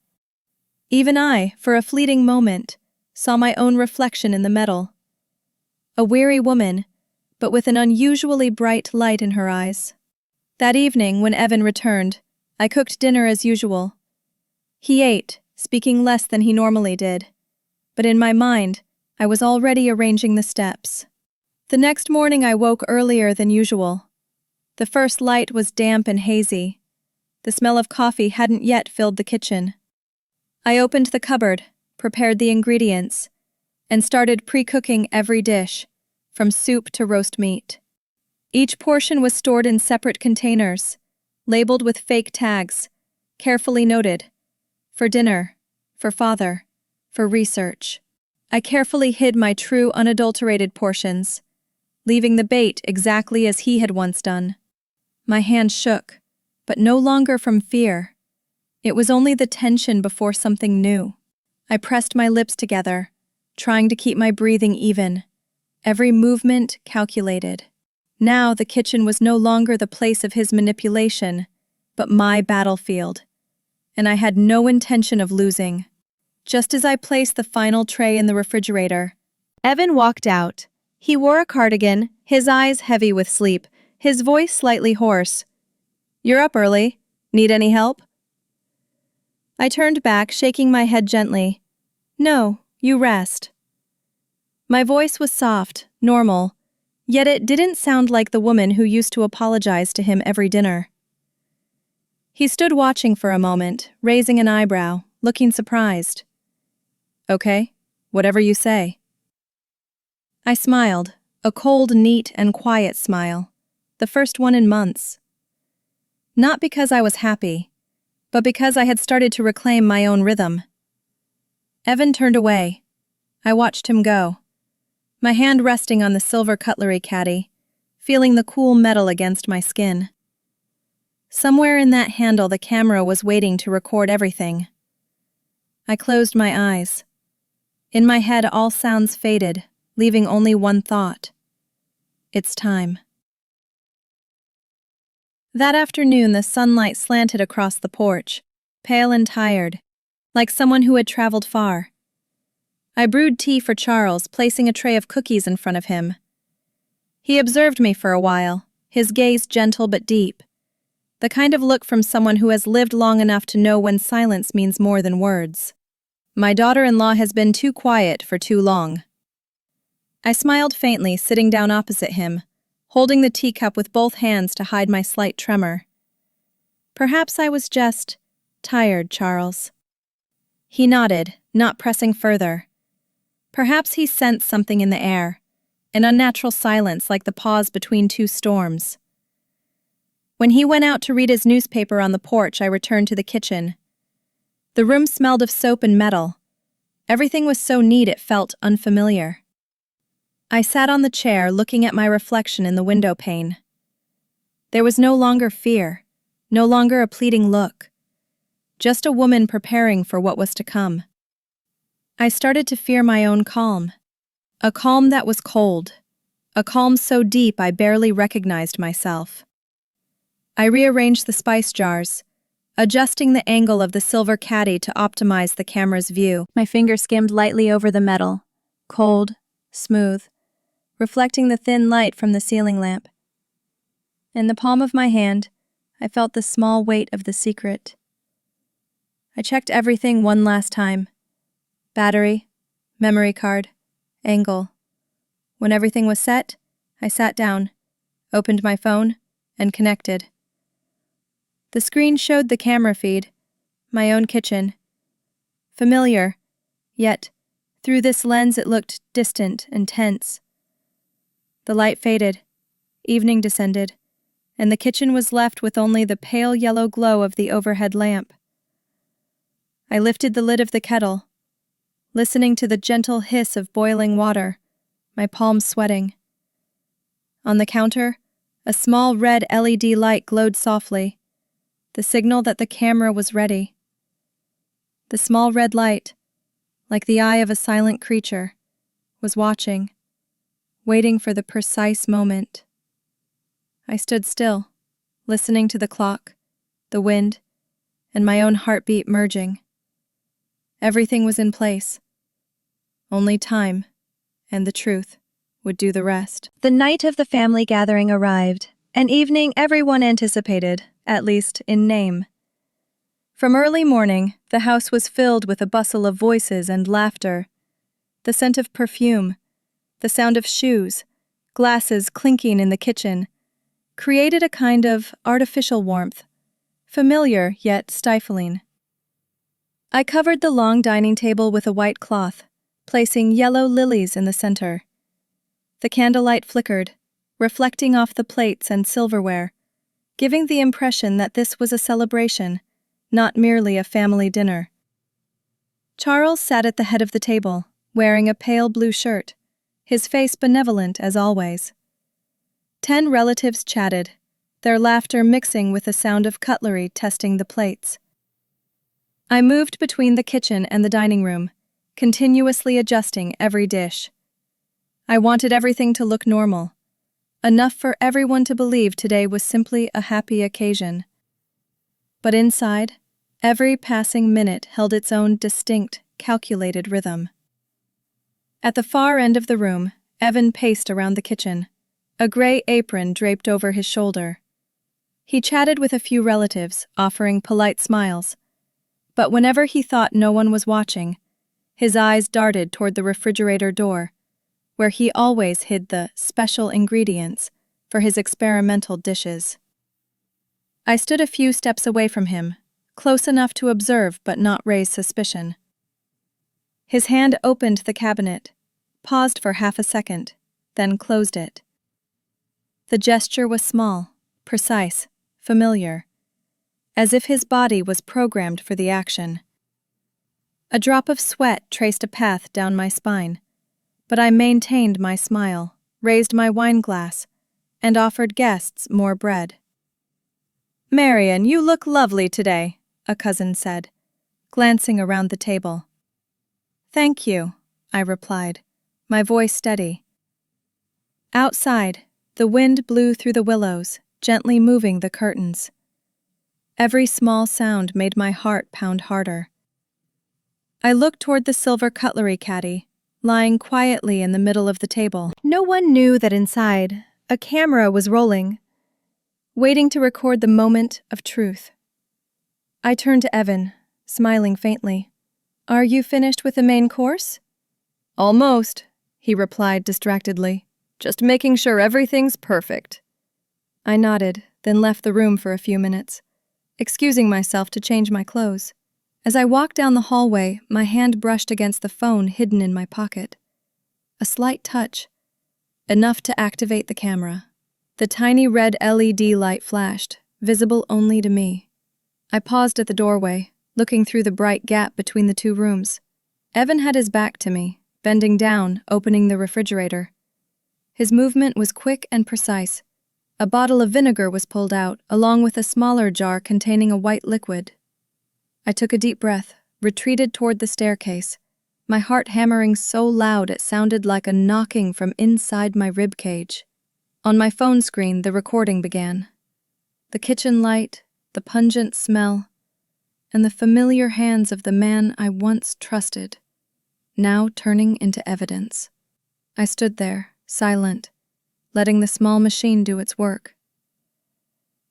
Even I, for a fleeting moment, saw my own reflection in the metal. A weary woman, but with an unusually bright light in her eyes. That evening, when Evan returned, I cooked dinner as usual. He ate, speaking less than he normally did. But in my mind, I was already arranging the steps. The next morning I woke earlier than usual. The first light was damp and hazy. The smell of coffee hadn't yet filled the kitchen. I opened the cupboard, prepared the ingredients, and started pre-cooking every dish, from soup to roast meat. Each portion was stored in separate containers, labeled with fake tags, carefully noted. For dinner, for father, for research. I carefully hid my true unadulterated portions, leaving the bait exactly as he had once done. My hand shook, but no longer from fear. It was only the tension before something new. I pressed my lips together, trying to keep my breathing even, every movement calculated. Now the kitchen was no longer the place of his manipulation, but my battlefield, and I had no intention of losing. Just as I placed the final tray in the refrigerator, Evan walked out. He wore a cardigan, his eyes heavy with sleep, his voice slightly hoarse. "You're up early. Need any help?" I turned back, shaking my head gently. "No, you rest." My voice was soft, normal, yet it didn't sound like the woman who used to apologize to him every dinner. He stood watching for a moment, raising an eyebrow, looking surprised. "Okay, whatever you say." I smiled, a cold, neat, and quiet smile, the first one in months. Not because I was happy, but because I had started to reclaim my own rhythm. Evan turned away. I watched him go, my hand resting on the silver cutlery caddy, feeling the cool metal against my skin. Somewhere in that handle the camera was waiting to record everything. I closed my eyes. In my head all sounds faded, leaving only one thought. It's time. That afternoon the sunlight slanted across the porch, pale and tired, like someone who had traveled far. I brewed tea for Charles, placing a tray of cookies in front of him. He observed me for a while, his gaze gentle but deep, the kind of look from someone who has lived long enough to know when silence means more than words. My daughter-in-law has been too quiet for too long. I smiled faintly, sitting down opposite him, holding the teacup with both hands to hide my slight tremor. Perhaps I was just tired, Charles. He nodded, not pressing further. Perhaps he sensed something in the air, an unnatural silence like the pause between two storms. When he went out to read his newspaper on the porch, I returned to the kitchen. The room smelled of soap and metal. Everything was so neat it felt unfamiliar. I sat on the chair looking at my reflection in the window pane. There was no longer fear, no longer a pleading look. Just a woman preparing for what was to come. I started to fear my own calm. A calm that was cold. A calm so deep I barely recognized myself. I rearranged the spice jars, adjusting the angle of the silver caddy to optimize the camera's view. My finger skimmed lightly over the metal, cold, smooth, reflecting the thin light from the ceiling lamp. In the palm of my hand, I felt the small weight of the secret. I checked everything one last time. Battery, memory card, angle. When everything was set, I sat down, opened my phone, and connected. The screen showed the camera feed, my own kitchen. Familiar, yet, through this lens it looked distant and tense. The light faded, evening descended, and the kitchen was left with only the pale yellow glow of the overhead lamp. I lifted the lid of the kettle, listening to the gentle hiss of boiling water, my palms sweating. On the counter, a small red LED light glowed softly, the signal that the camera was ready. The small red light, like the eye of a silent creature, was watching, waiting for the precise moment. I stood still, listening to the clock, the wind, and my own heartbeat merging. Everything was in place. Only time, and the truth, would do the rest. The night of the family gathering arrived, an evening everyone anticipated, at least in name. From early morning, the house was filled with a bustle of voices and laughter. The scent of perfume, the sound of shoes, glasses clinking in the kitchen, created a kind of artificial warmth, familiar yet stifling. I covered the long dining table with a white cloth, placing yellow lilies in the center. The candlelight flickered, reflecting off the plates and silverware, giving the impression that this was a celebration, not merely a family dinner. Charles sat at the head of the table, wearing a pale blue shirt, his face benevolent as always. 10 relatives chatted, their laughter mixing with the sound of cutlery testing the plates. I moved between the kitchen and the dining room, continuously adjusting every dish. I wanted everything to look normal, enough for everyone to believe today was simply a happy occasion. But inside, every passing minute held its own distinct, calculated rhythm. At the far end of the room, Evan paced around the kitchen, a gray apron draped over his shoulder. He chatted with a few relatives, offering polite smiles. But whenever he thought no one was watching, his eyes darted toward the refrigerator door, where he always hid the special ingredients for his experimental dishes. I stood a few steps away from him, close enough to observe but not raise suspicion. His hand opened the cabinet, paused for half a second, then closed it. The gesture was small, precise, familiar, as if his body was programmed for the action. A drop of sweat traced a path down my spine, but I maintained my smile, raised my wine glass, and offered guests more bread. "Marian, you look lovely today," a cousin said, glancing around the table. "Thank you," I replied, my voice steady. Outside, the wind blew through the willows, gently moving the curtains. Every small sound made my heart pound harder. I looked toward the silver cutlery caddy, lying quietly in the middle of the table. No one knew that inside, a camera was rolling, waiting to record the moment of truth. I turned to Evan, smiling faintly. "Are you finished with the main course?" "Almost," he replied distractedly. "Just making sure everything's perfect." I nodded, then left the room for a few minutes, excusing myself to change my clothes. As I walked down the hallway, my hand brushed against the phone hidden in my pocket. A slight touch, enough to activate the camera. The tiny red LED light flashed, visible only to me. I paused at the doorway, looking through the bright gap between the two rooms. Evan had his back to me, bending down, opening the refrigerator. His movement was quick and precise. A bottle of vinegar was pulled out, along with a smaller jar containing a white liquid. I took a deep breath, retreated toward the staircase, my heart hammering so loud it sounded like a knocking from inside my rib cage. On my phone screen, the recording began. The kitchen light, the pungent smell, and the familiar hands of the man I once trusted, now turning into evidence. I stood there, silent, letting the small machine do its work.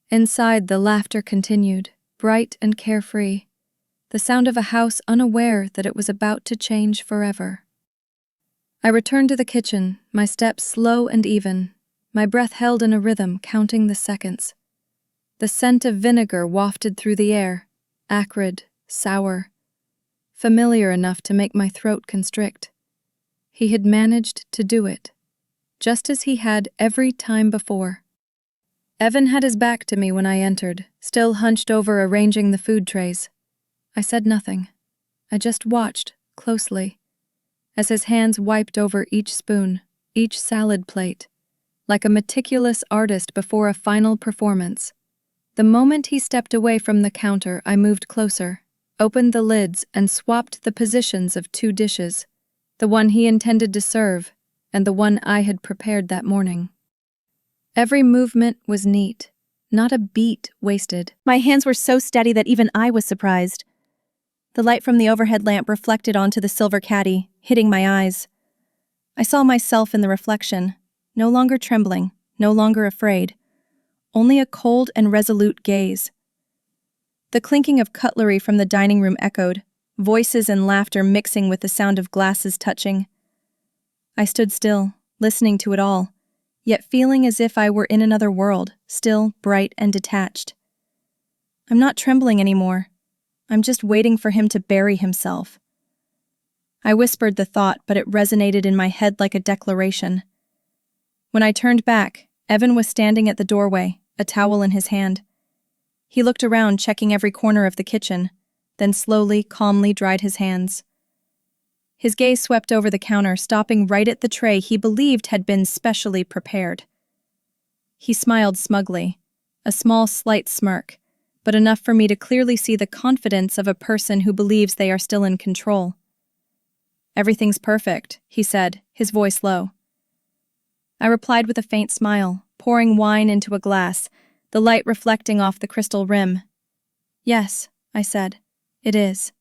Inside, the laughter continued, bright and carefree, the sound of a house unaware that it was about to change forever. I returned to the kitchen, my steps slow and even, my breath held in a rhythm, counting the seconds. The scent of vinegar wafted through the air, acrid, sour, familiar enough to make my throat constrict. He had managed to do it, just as he had every time before. Evan had his back to me when I entered, still hunched over arranging the food trays. I said nothing. I just watched, closely, as his hands wiped over each spoon, each salad plate, like a meticulous artist before a final performance. The moment he stepped away from the counter, I moved closer, opened the lids, and swapped the positions of two dishes, the one he intended to serve and the one I had prepared that morning. Every movement was neat, not a beat wasted. My hands were so steady that even I was surprised. The light from the overhead lamp reflected onto the silver caddy, hitting my eyes. I saw myself in the reflection, no longer trembling, no longer afraid, only a cold and resolute gaze. The clinking of cutlery from the dining room echoed, voices and laughter mixing with the sound of glasses touching. I stood still, listening to it all, yet feeling as if I were in another world, still, bright, and detached. I'm not trembling anymore. I'm just waiting for him to bury himself. I whispered the thought, but it resonated in my head like a declaration. When I turned back, Evan was standing at the doorway, a towel in his hand. He looked around, checking every corner of the kitchen, then slowly, calmly dried his hands. His gaze swept over the counter, stopping right at the tray he believed had been specially prepared. He smiled smugly, a small, slight smirk, but enough for me to clearly see the confidence of a person who believes they are still in control. "Everything's perfect," he said, his voice low. I replied with a faint smile, pouring wine into a glass, the light reflecting off the crystal rim. "Yes," I said, "it is."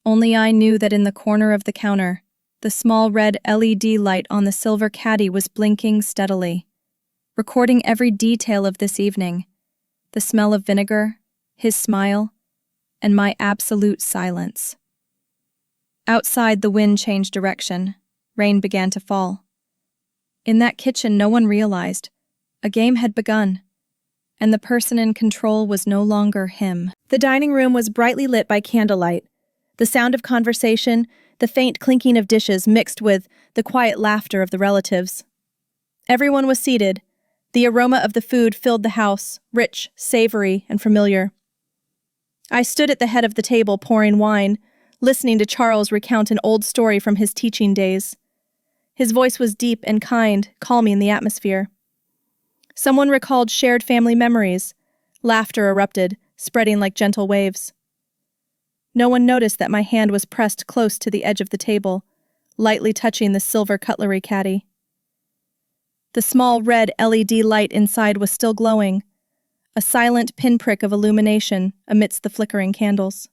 Only I knew that in the corner of the counter, the small red LED light on the silver caddy was blinking steadily, recording every detail of this evening, the smell of vinegar, his smile, and my absolute silence. Outside, the wind changed direction. Rain began to fall. In that kitchen, no one realized. A game had begun. and the person in control was no longer him. The dining room was brightly lit by candlelight. The sound of conversation, the faint clinking of dishes mixed with the quiet laughter of the relatives. Everyone was seated. The aroma of the food filled the house, rich, savory, and familiar. I stood at the head of the table pouring wine, listening to Charles recount an old story from his teaching days. His voice was deep and kind, calming the atmosphere. Someone recalled shared family memories. Laughter erupted, spreading like gentle waves. No one noticed that my hand was pressed close to the edge of the table, lightly touching the silver cutlery caddy. The small red LED light inside was still glowing, a silent pinprick of illumination amidst the flickering candles.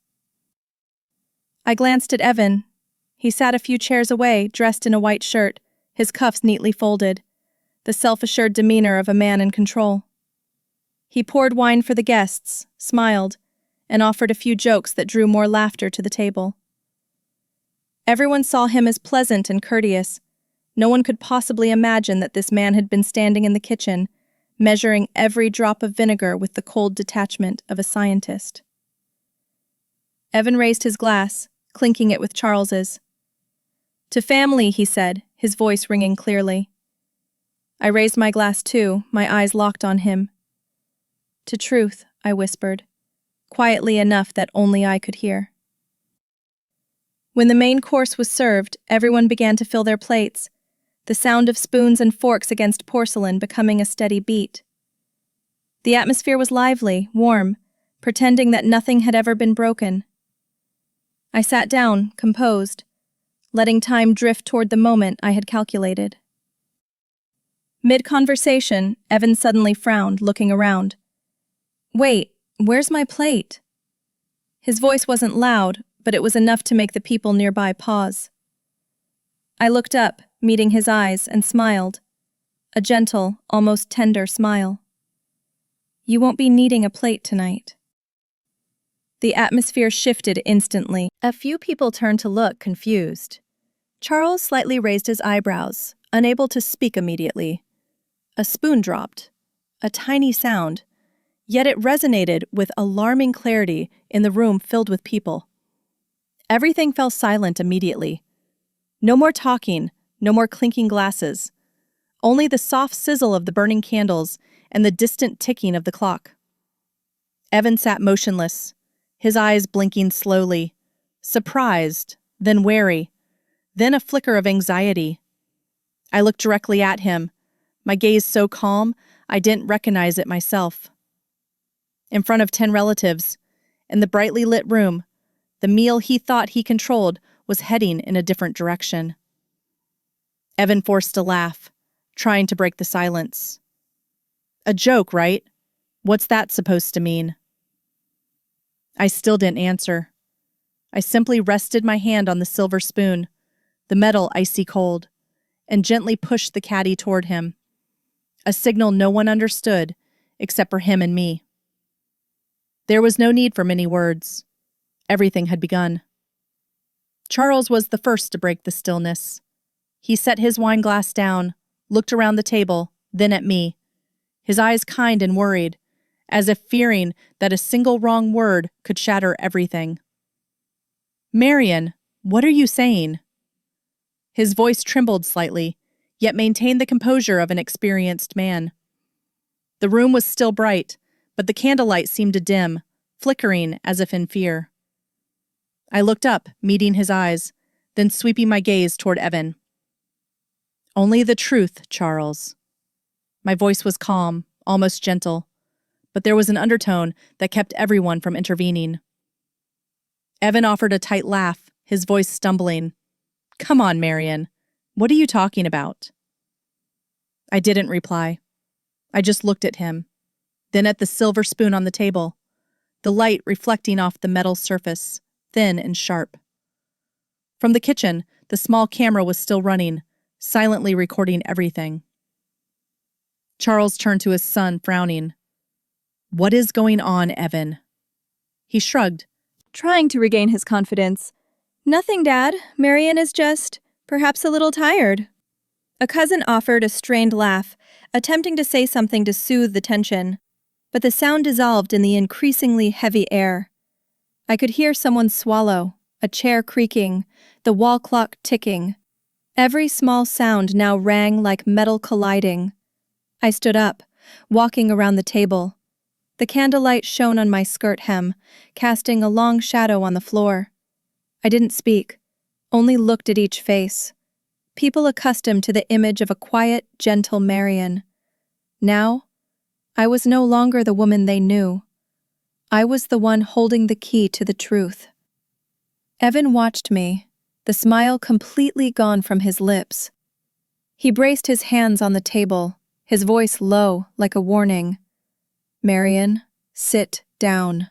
I glanced at Evan. He sat a few chairs away, dressed in a white shirt, his cuffs neatly folded, the self-assured demeanor of a man in control. He poured wine for the guests, smiled, and offered a few jokes that drew more laughter to the table. Everyone saw him as pleasant and courteous. No one could possibly imagine that this man had been standing in the kitchen, measuring every drop of vinegar with the cold detachment of a scientist. Evan raised his glass, clinking it with Charles's. "To family," he said, his voice ringing clearly. I raised my glass too, my eyes locked on him. "To truth," I whispered, quietly enough that only I could hear. When the main course was served, everyone began to fill their plates, the sound of spoons and forks against porcelain becoming a steady beat. The atmosphere was lively, warm, pretending that nothing had ever been broken. I sat down, composed, letting time drift toward the moment I had calculated. Mid-conversation, Evan suddenly frowned, looking around. "Wait, where's my plate?" His voice wasn't loud, but it was enough to make the people nearby pause. I looked up, meeting his eyes, and smiled. A gentle, almost tender smile. "You won't be needing a plate tonight." The atmosphere shifted instantly. A few people turned to look, confused. Charles slightly raised his eyebrows, unable to speak immediately. A spoon dropped. A tiny sound. Yet it resonated with alarming clarity in the room filled with people. Everything fell silent immediately. No more talking, no more clinking glasses. Only the soft sizzle of the burning candles and the distant ticking of the clock. Evan sat motionless, his eyes blinking slowly, surprised, then wary, then a flicker of anxiety. I looked directly at him, my gaze so calm I didn't recognize it myself. In front of 10 relatives, in the brightly lit room, the meal he thought he controlled was heading in a different direction. Evan forced a laugh, trying to break the silence. "A joke, right? What's that supposed to mean?" I still didn't answer. I simply rested my hand on the silver spoon, the metal icy cold, and gently pushed the caddy toward him. A signal no one understood, except for him and me. There was no need for many words. Everything had begun. Charles was the first to break the stillness. He set his wine glass down, looked around the table, then at me, his eyes kind and worried, as if fearing that a single wrong word could shatter everything. "Marian, what are you saying?" His voice trembled slightly, yet maintained the composure of an experienced man. The room was still bright, but the candlelight seemed to dim, flickering as if in fear. I looked up, meeting his eyes, then sweeping my gaze toward Evan. "Only the truth, Charles." My voice was calm, almost gentle, but there was an undertone that kept everyone from intervening. Evan offered a tight laugh, his voice stumbling. "Come on, Marian. What are you talking about?" I didn't reply. I just looked at him, then at the silver spoon on the table, the light reflecting off the metal surface, thin and sharp. From the kitchen, the small camera was still running, silently recording everything. Charles turned to his son, frowning. "What is going on, Evan?" He shrugged, Trying to regain his confidence. "Nothing, Dad. Marian is just, perhaps a little tired." A cousin offered a strained laugh, attempting to say something to soothe the tension. but the sound dissolved in the increasingly heavy air. I could hear someone swallow, a chair creaking, the wall clock ticking. Every small sound now rang like metal colliding. I stood up, walking around the table. The candlelight shone on my skirt hem, casting a long shadow on the floor. I didn't speak, only looked at each face. People accustomed to the image of a quiet, gentle Marion. Now, I was no longer the woman they knew. I was the one holding the key to the truth. Evan watched me, the smile completely gone from his lips. He braced his hands on the table, his voice low, like a warning. "Marion, sit down."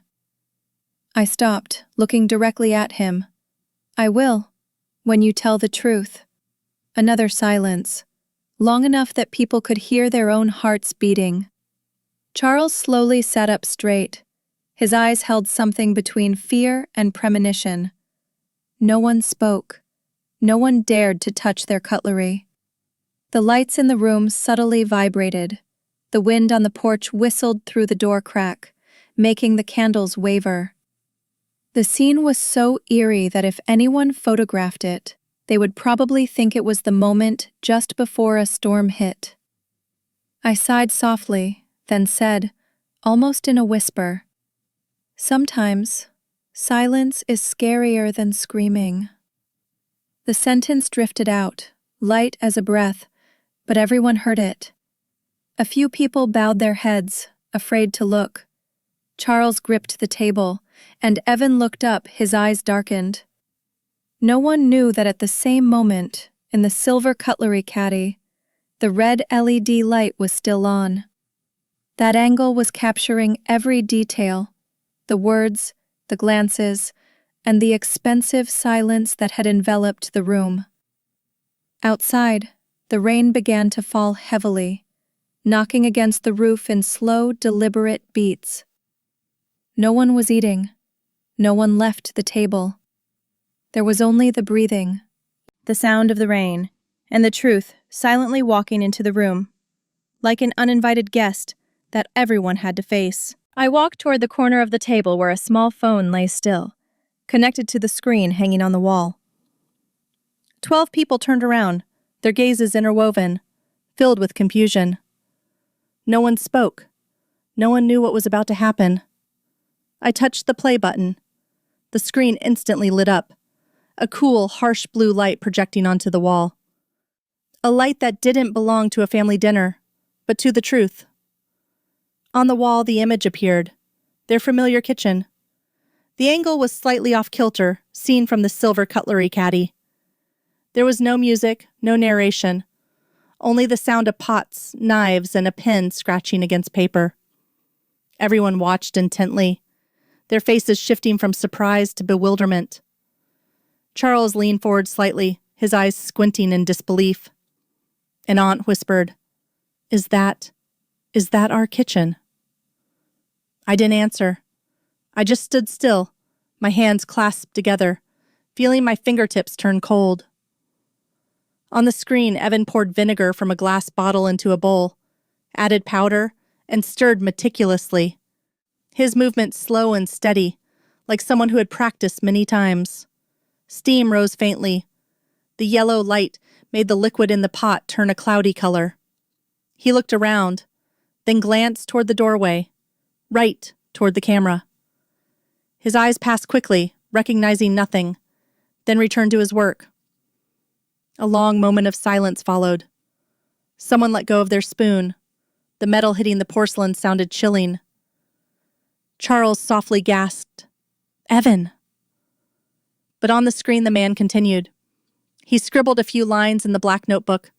I stopped, looking directly at him. "I will, when you tell the truth." Another silence, long enough that people could hear their own hearts beating. Charles slowly sat up straight. His eyes held something between fear and premonition. No one spoke. No one dared to touch their cutlery. The lights in the room subtly vibrated. The wind on the porch whistled through the door crack, making the candles waver. The scene was so eerie that if anyone photographed it, they would probably think it was the moment just before a storm hit. I sighed softly, then said, almost in a whisper, "Sometimes, silence is scarier than screaming." The sentence drifted out, light as a breath, but everyone heard it. A few people bowed their heads, afraid to look. Charles gripped the table, and Evan looked up, his eyes darkened. No one knew that at the same moment, in the silver cutlery caddy, the red LED light was still on. That angle was capturing every detail, the words, the glances, and the expensive silence that had enveloped the room. Outside, the rain began to fall heavily, knocking against the roof in slow, deliberate beats. No one was eating. No one left the table. There was only the breathing, the sound of the rain, and the truth silently walking into the room, like an uninvited guest that everyone had to face. I walked toward the corner of the table where a small phone lay still, connected to the screen hanging on the wall. 12 people turned around, their gazes interwoven, filled with confusion. No one spoke. No one knew what was about to happen. I touched the play button. The screen instantly lit up, a cool, harsh blue light projecting onto the wall. A light that didn't belong to a family dinner, but to the truth. On the wall, the image appeared, their familiar kitchen. The angle was slightly off-kilter, seen from the silver cutlery caddy. There was no music, no narration, only the sound of pots, knives, and a pen scratching against paper. Everyone watched intently, their faces shifting from surprise to bewilderment. Charles leaned forward slightly, his eyes squinting in disbelief. An aunt whispered, Is that our kitchen?" I didn't answer. I just stood still, my hands clasped together, feeling my fingertips turn cold. On the screen, Evan poured vinegar from a glass bottle into a bowl, added powder, and stirred meticulously. His movement slow and steady, like someone who had practiced many times. Steam rose faintly. The yellow light made the liquid in the pot turn a cloudy color. He looked around, then glanced toward the doorway, right toward the camera. His eyes passed quickly, recognizing nothing, then returned to his work. A long moment of silence followed. Someone let go of their spoon. The metal hitting the porcelain sounded chilling. Charles softly gasped, "Evan!" But on the screen the man continued. He scribbled a few lines in the black notebook,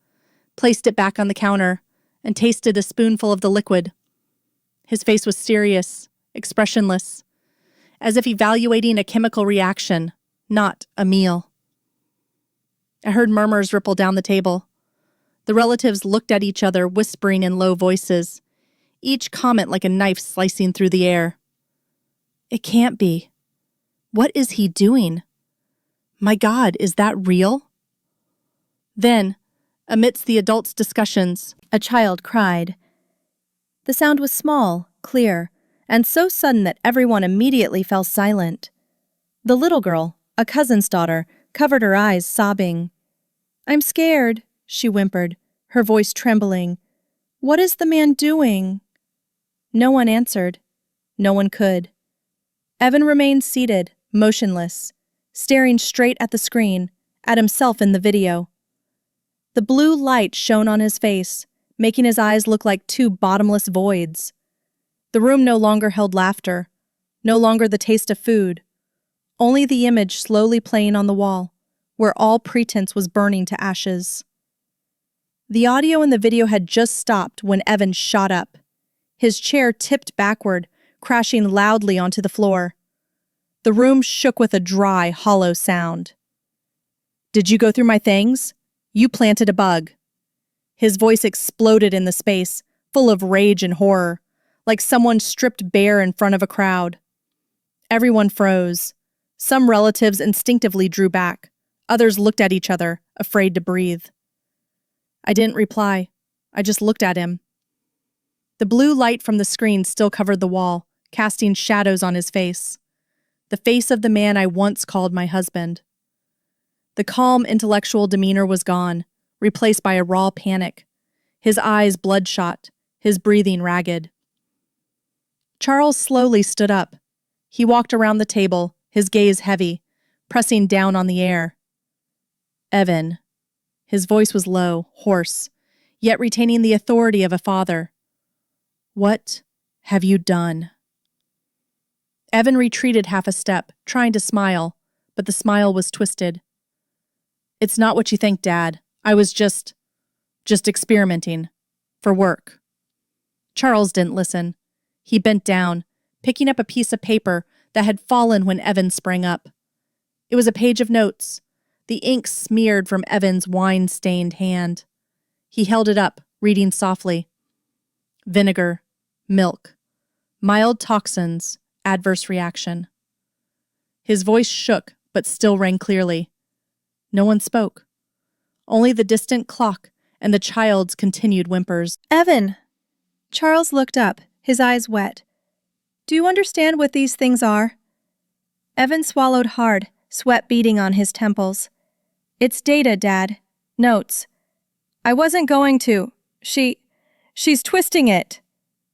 placed it back on the counter, and tasted a spoonful of the liquid. His face was serious, expressionless, as if evaluating a chemical reaction, not a meal. I heard murmurs ripple down the table. The relatives looked at each other, whispering in low voices, each comment like a knife slicing through the air. It can't be. What is he doing? My God, is that real? Then, amidst the adults' discussions, a child cried. The sound was small, clear, and so sudden that everyone immediately fell silent. The little girl, a cousin's daughter, covered her eyes, sobbing. "I'm scared," she whimpered, her voice trembling. "What is the man doing?" No one answered. No one could. Evan remained seated, motionless, staring straight at the screen, at himself in the video. The blue light shone on his face, making his eyes look like two bottomless voids. The room no longer held laughter, no longer the taste of food, only the image slowly playing on the wall, where all pretense was burning to ashes. The audio in the video had just stopped when Evan shot up. His chair tipped backward, crashing loudly onto the floor. The room shook with a dry, hollow sound. "Did you go through my things? You planted a bug." His voice exploded in the space, full of rage and horror, like someone stripped bare in front of a crowd. Everyone froze. Some relatives instinctively drew back. Others looked at each other, afraid to breathe. I didn't reply. I just looked at him. The blue light from the screen still covered the wall, casting shadows on his face. The face of the man I once called my husband. The calm, intellectual demeanor was gone, replaced by a raw panic. His eyes bloodshot, his breathing ragged. Charles slowly stood up. He walked around the table, his gaze heavy, pressing down on the air. "Evan." His voice was low, hoarse, yet retaining the authority of a father. "What have you done?" Evan retreated half a step, trying to smile, but the smile was twisted. "It's not what you think, Dad. I was just experimenting. For work." Charles didn't listen. He bent down, picking up a piece of paper that had fallen when Evan sprang up. It was a page of notes, the ink smeared from Evan's wine-stained hand. He held it up, reading softly. "Vinegar, milk, mild toxins, adverse reaction." His voice shook, but still rang clearly. No one spoke. Only the distant clock and the child's continued whimpers. "Evan!" Charles looked up, his eyes wet. "Do you understand what these things are?" Evan swallowed hard, sweat beading on his temples. "It's data, Dad. Notes. I wasn't going to. She's twisting it."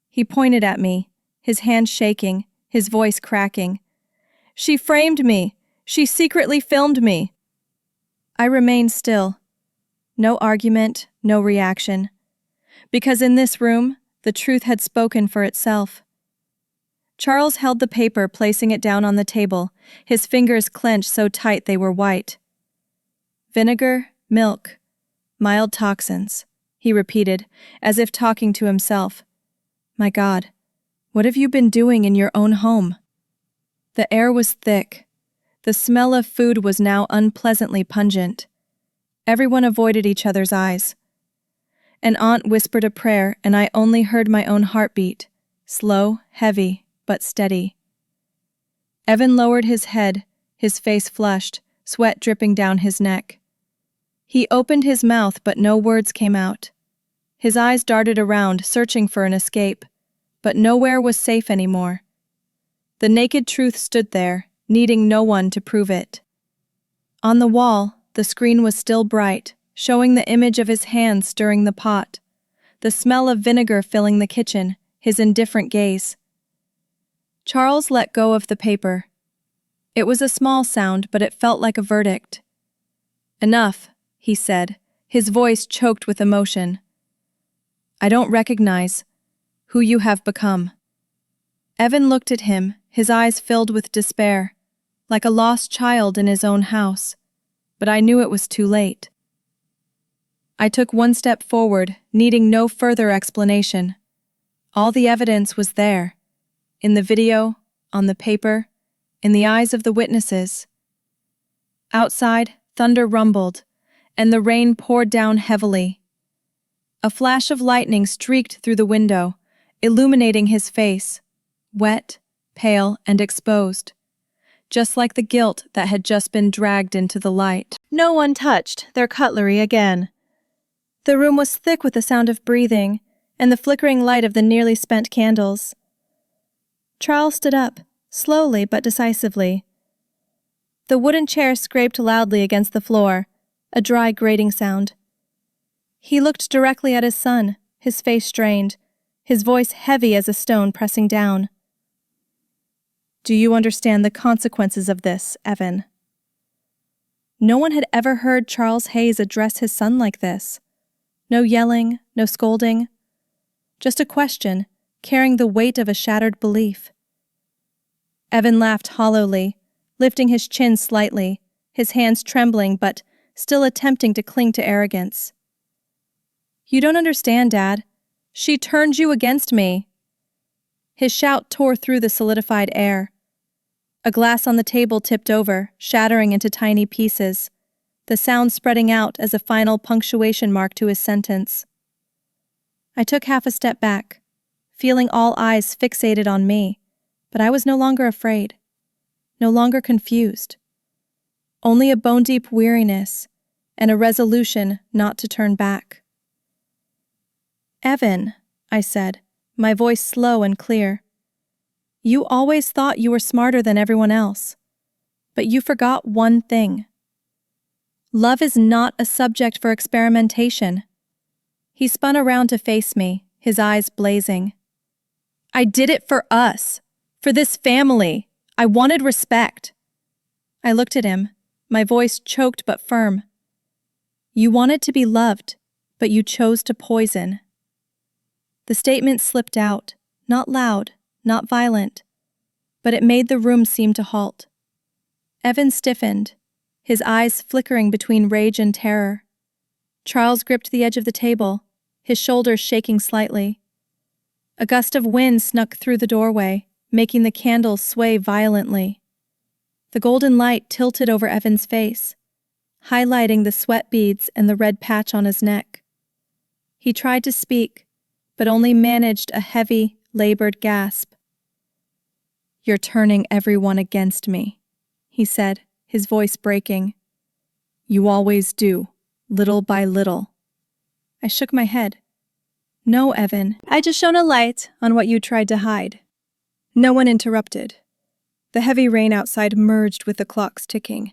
He pointed at me, his hand shaking, his voice cracking. "She framed me. She secretly filmed me." I remained still. No argument, no reaction. Because in this room, the truth had spoken for itself. Charles held the paper, placing it down on the table, his fingers clenched so tight they were white. "Vinegar, milk, mild toxins," he repeated, as if talking to himself. "My God, what have you been doing in your own home?" The air was thick. The smell of food was now unpleasantly pungent. Everyone avoided each other's eyes. An aunt whispered a prayer, and I only heard my own heartbeat, slow, heavy, but steady. Evan lowered his head, his face flushed, sweat dripping down his neck. He opened his mouth, but no words came out. His eyes darted around, searching for an escape, but nowhere was safe anymore. The naked truth stood there, needing no one to prove it. On the wall, the screen was still bright, showing the image of his hand stirring the pot, the smell of vinegar filling the kitchen, his indifferent gaze. Charles let go of the paper. It was a small sound, but it felt like a verdict. "Enough," he said, his voice choked with emotion. "I don't recognize who you have become." Evan looked at him, his eyes filled with despair, like a lost child in his own house, but I knew it was too late. I took one step forward, needing no further explanation. All the evidence was there, in the video, on the paper, in the eyes of the witnesses. Outside, thunder rumbled, and the rain poured down heavily. A flash of lightning streaked through the window, illuminating his face, wet, pale, and exposed, just like the guilt that had just been dragged into the light. No one touched their cutlery again. The room was thick with the sound of breathing and the flickering light of the nearly spent candles. Charles stood up, slowly but decisively. The wooden chair scraped loudly against the floor, a dry grating sound. He looked directly at his son, his face strained, his voice heavy as a stone pressing down. "Do you understand the consequences of this, Evan?" No one had ever heard Charles Hayes address his son like this. No yelling, no scolding. Just a question, carrying the weight of a shattered belief. Evan laughed hollowly, lifting his chin slightly, his hands trembling but still attempting to cling to arrogance. "You don't understand, Dad. She turned you against me." His shout tore through the solidified air. A glass on the table tipped over, shattering into tiny pieces, the sound spreading out as a final punctuation mark to his sentence. I took half a step back, feeling all eyes fixated on me, but I was no longer afraid, no longer confused. Only a bone-deep weariness and a resolution not to turn back. "Evan," I said, my voice slow and clear, "you always thought you were smarter than everyone else, but you forgot one thing. Love is not a subject for experimentation." He spun around to face me, his eyes blazing. "I did it for us, for this family. I wanted respect." I looked at him, my voice choked but firm. "You wanted to be loved, but you chose to poison." The statement slipped out, not loud, not violent, but it made the room seem to halt. Evan stiffened, his eyes flickering between rage and terror. Charles gripped the edge of the table, his shoulders shaking slightly. A gust of wind snuck through the doorway, making the candles sway violently. The golden light tilted over Evan's face, highlighting the sweat beads and the red patch on his neck. He tried to speak, but only managed a heavy, labored gasp. "You're turning everyone against me," he said, his voice breaking. "You always do, little by little." I shook my head. "No, Evan, I just shone a light on what you tried to hide." No one interrupted. The heavy rain outside merged with the clock's ticking,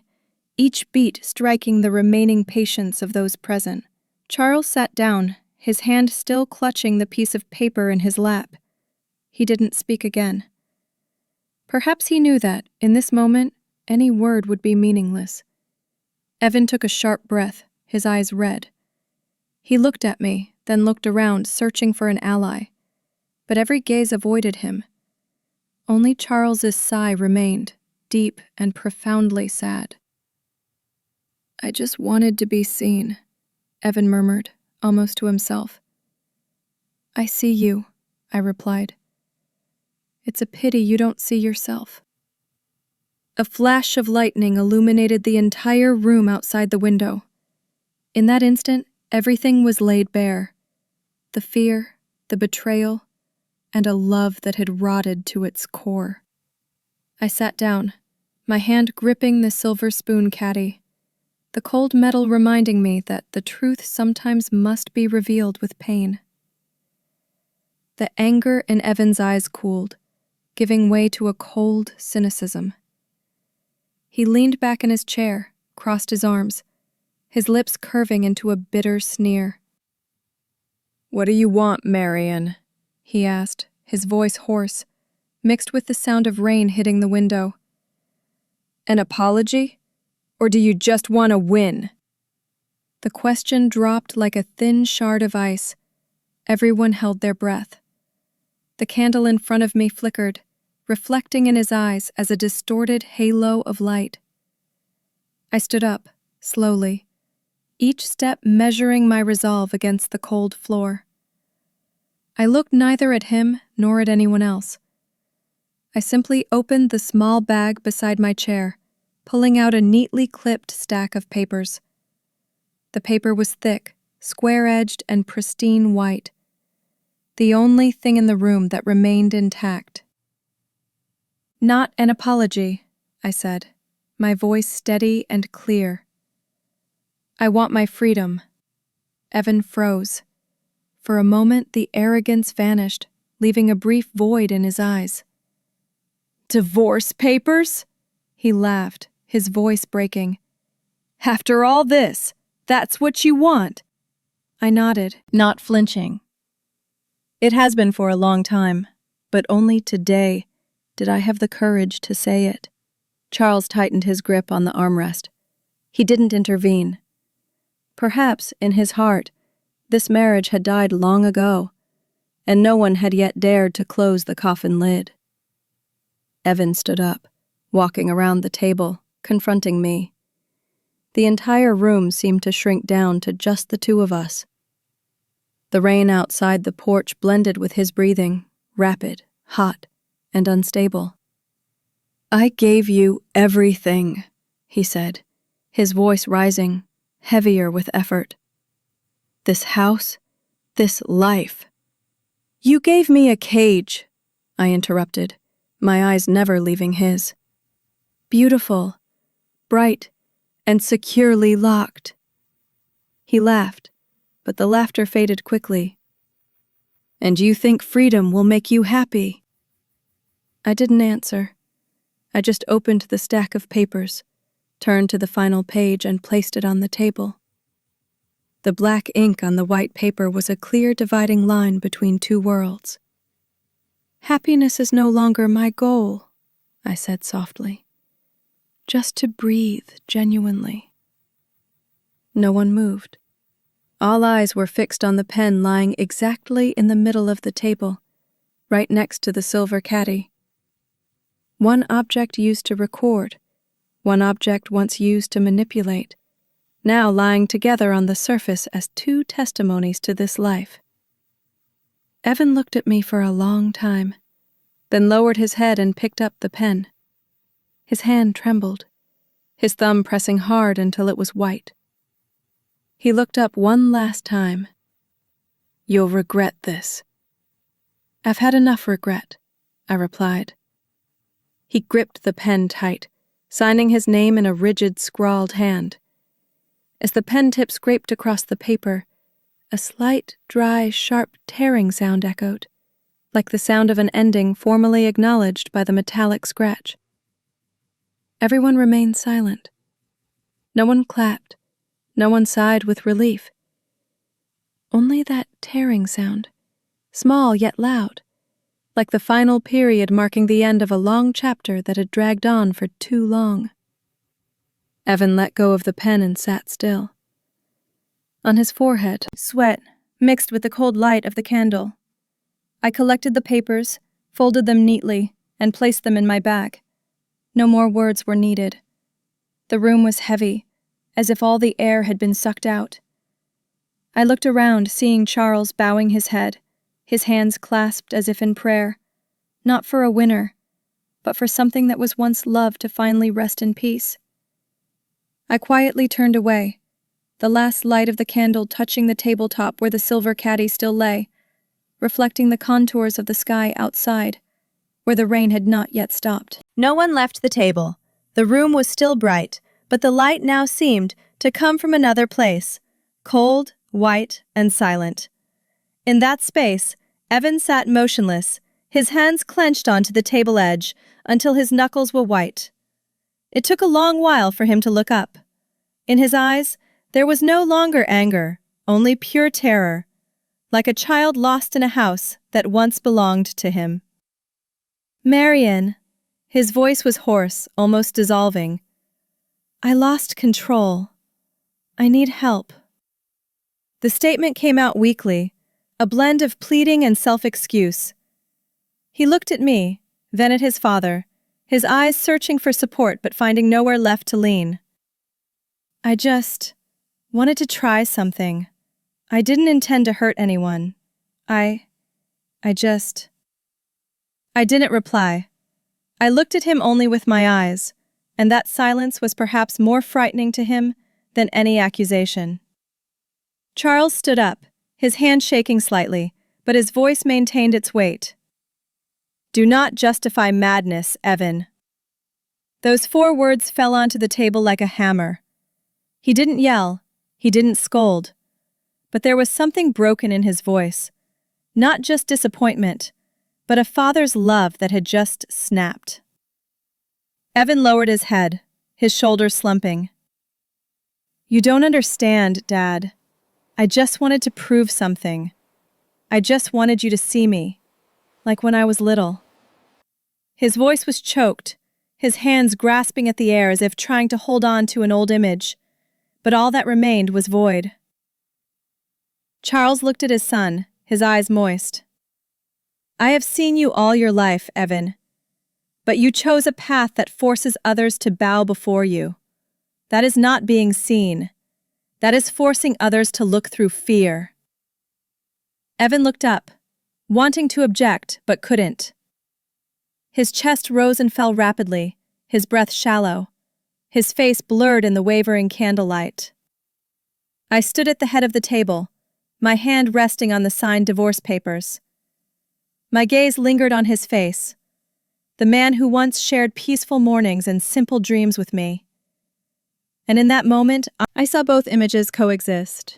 each beat striking the remaining patience of those present. Charles sat down, his hand still clutching the piece of paper in his lap. He didn't speak again. Perhaps he knew that, in this moment, any word would be meaningless. Evan took a sharp breath, his eyes red. He looked at me, then looked around, searching for an ally. But every gaze avoided him. Only Charles's sigh remained, deep and profoundly sad. "I just wanted to be seen," Evan murmured, almost to himself. "I see you," I replied. "It's a pity you don't see yourself." A flash of lightning illuminated the entire room outside the window. In that instant, everything was laid bare. The fear, the betrayal, and a love that had rotted to its core. I sat down, my hand gripping the silver spoon caddy, the cold metal reminding me that the truth sometimes must be revealed with pain. The anger in Evan's eyes cooled, giving way to a cold cynicism. He leaned back in his chair, crossed his arms, his lips curving into a bitter sneer. "What do you want, Marion?" he asked, his voice hoarse, mixed with the sound of rain hitting the window. "An apology? Or do you just want to win?" The question dropped like a thin shard of ice. Everyone held their breath. The candle in front of me flickered, reflecting in his eyes as a distorted halo of light. I stood up, slowly, each step measuring my resolve against the cold floor. I looked neither at him nor at anyone else. I simply opened the small bag beside my chair, pulling out a neatly clipped stack of papers. The paper was thick, square-edged, and pristine white, the only thing in the room that remained intact. "Not an apology," I said, my voice steady and clear. "I want my freedom." Evan froze. For a moment, the arrogance vanished, leaving a brief void in his eyes. Divorce papers? He laughed, his voice breaking. After all this, that's what you want? I nodded, not flinching. It has been for a long time, but only today did I have the courage to say it. Charles tightened his grip on the armrest. He didn't intervene. Perhaps, in his heart, this marriage had died long ago, and no one had yet dared to close the coffin lid. Evan stood up, walking around the table, confronting me. The entire room seemed to shrink down to just the two of us. The rain outside the porch blended with his breathing, rapid, hot, and unstable. I gave you everything, he said, his voice rising, heavier with effort. This house, this life. You gave me a cage, I interrupted, my eyes never leaving his. Beautiful, bright, and securely locked. He laughed, but the laughter faded quickly. And you think freedom will make you happy? I didn't answer. I just opened the stack of papers, turned to the final page and placed it on the table. The black ink on the white paper was a clear dividing line between two worlds. Happiness is no longer my goal, I said softly. Just to breathe genuinely. No one moved. All eyes were fixed on the pen lying exactly in the middle of the table, right next to the silver caddy. One object used to record, one object once used to manipulate, now lying together on the surface as two testimonies to this life. Evan looked at me for a long time, then lowered his head and picked up the pen. His hand trembled, his thumb pressing hard until it was white. He looked up one last time. You'll regret this. I've had enough regret, I replied. He gripped the pen tight, signing his name in a rigid, scrawled hand. As the pen tip scraped across the paper, a slight, dry, sharp tearing sound echoed, like the sound of an ending formally acknowledged by the metallic scratch. Everyone remained silent. No one clapped. No one sighed with relief. Only that tearing sound, small yet loud, like the final period marking the end of a long chapter that had dragged on for too long. Evan let go of the pen and sat still. On his forehead, sweat mixed with the cold light of the candle. I collected the papers, folded them neatly, and placed them in my bag. No more words were needed. The room was heavy, as if all the air had been sucked out. I looked around, seeing Charles bowing his head, his hands clasped as if in prayer, not for a winner, but for something that was once loved to finally rest in peace. I quietly turned away, the last light of the candle touching the tabletop where the silver caddy still lay, reflecting the contours of the sky outside, where the rain had not yet stopped. No one left the table. The room was still bright, but the light now seemed to come from another place, cold, white, and silent. In that space, Evan sat motionless, his hands clenched onto the table edge until his knuckles were white. It took a long while for him to look up. In his eyes, there was no longer anger, only pure terror, like a child lost in a house that once belonged to him. Marion, his voice was hoarse, almost dissolving. I lost control. I need help. The statement came out weakly, a blend of pleading and self-excuse. He looked at me, then at his father, his eyes searching for support but finding nowhere left to lean. I just wanted to try something. I didn't intend to hurt anyone. I didn't reply. I looked at him only with my eyes, and that silence was perhaps more frightening to him than any accusation. Charles stood up, his hand shaking slightly, but his voice maintained its weight. Do not justify madness, Evan. Those 4 words fell onto the table like a hammer. He didn't yell, he didn't scold, but there was something broken in his voice, not just disappointment, but a father's love that had just snapped. Evan lowered his head, his shoulders slumping. You don't understand, Dad. I just wanted to prove something. I just wanted you to see me, like when I was little. His voice was choked, his hands grasping at the air as if trying to hold on to an old image, but all that remained was void. Charles looked at his son, his eyes moist. I have seen you all your life, Evan, but you chose a path that forces others to bow before you. That is not being seen. That is forcing others to look through fear. Evan looked up, wanting to object but couldn't. His chest rose and fell rapidly, his breath shallow, his face blurred in the wavering candlelight. I stood at the head of the table, my hand resting on the signed divorce papers. My gaze lingered on his face, the man who once shared peaceful mornings and simple dreams with me. And in that moment, I saw both images coexist.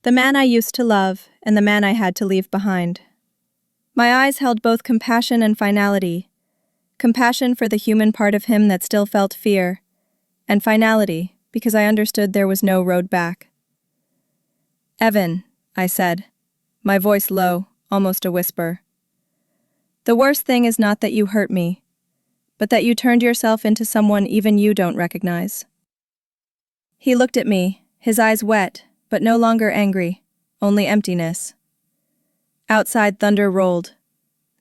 The man I used to love and the man I had to leave behind. My eyes held both compassion and finality. Compassion for the human part of him that still felt fear, and finality because I understood there was no road back. Evan, I said, my voice low, almost a whisper. The worst thing is not that you hurt me, but that you turned yourself into someone even you don't recognize. He looked at me, his eyes wet, but no longer angry, only emptiness. Outside thunder rolled.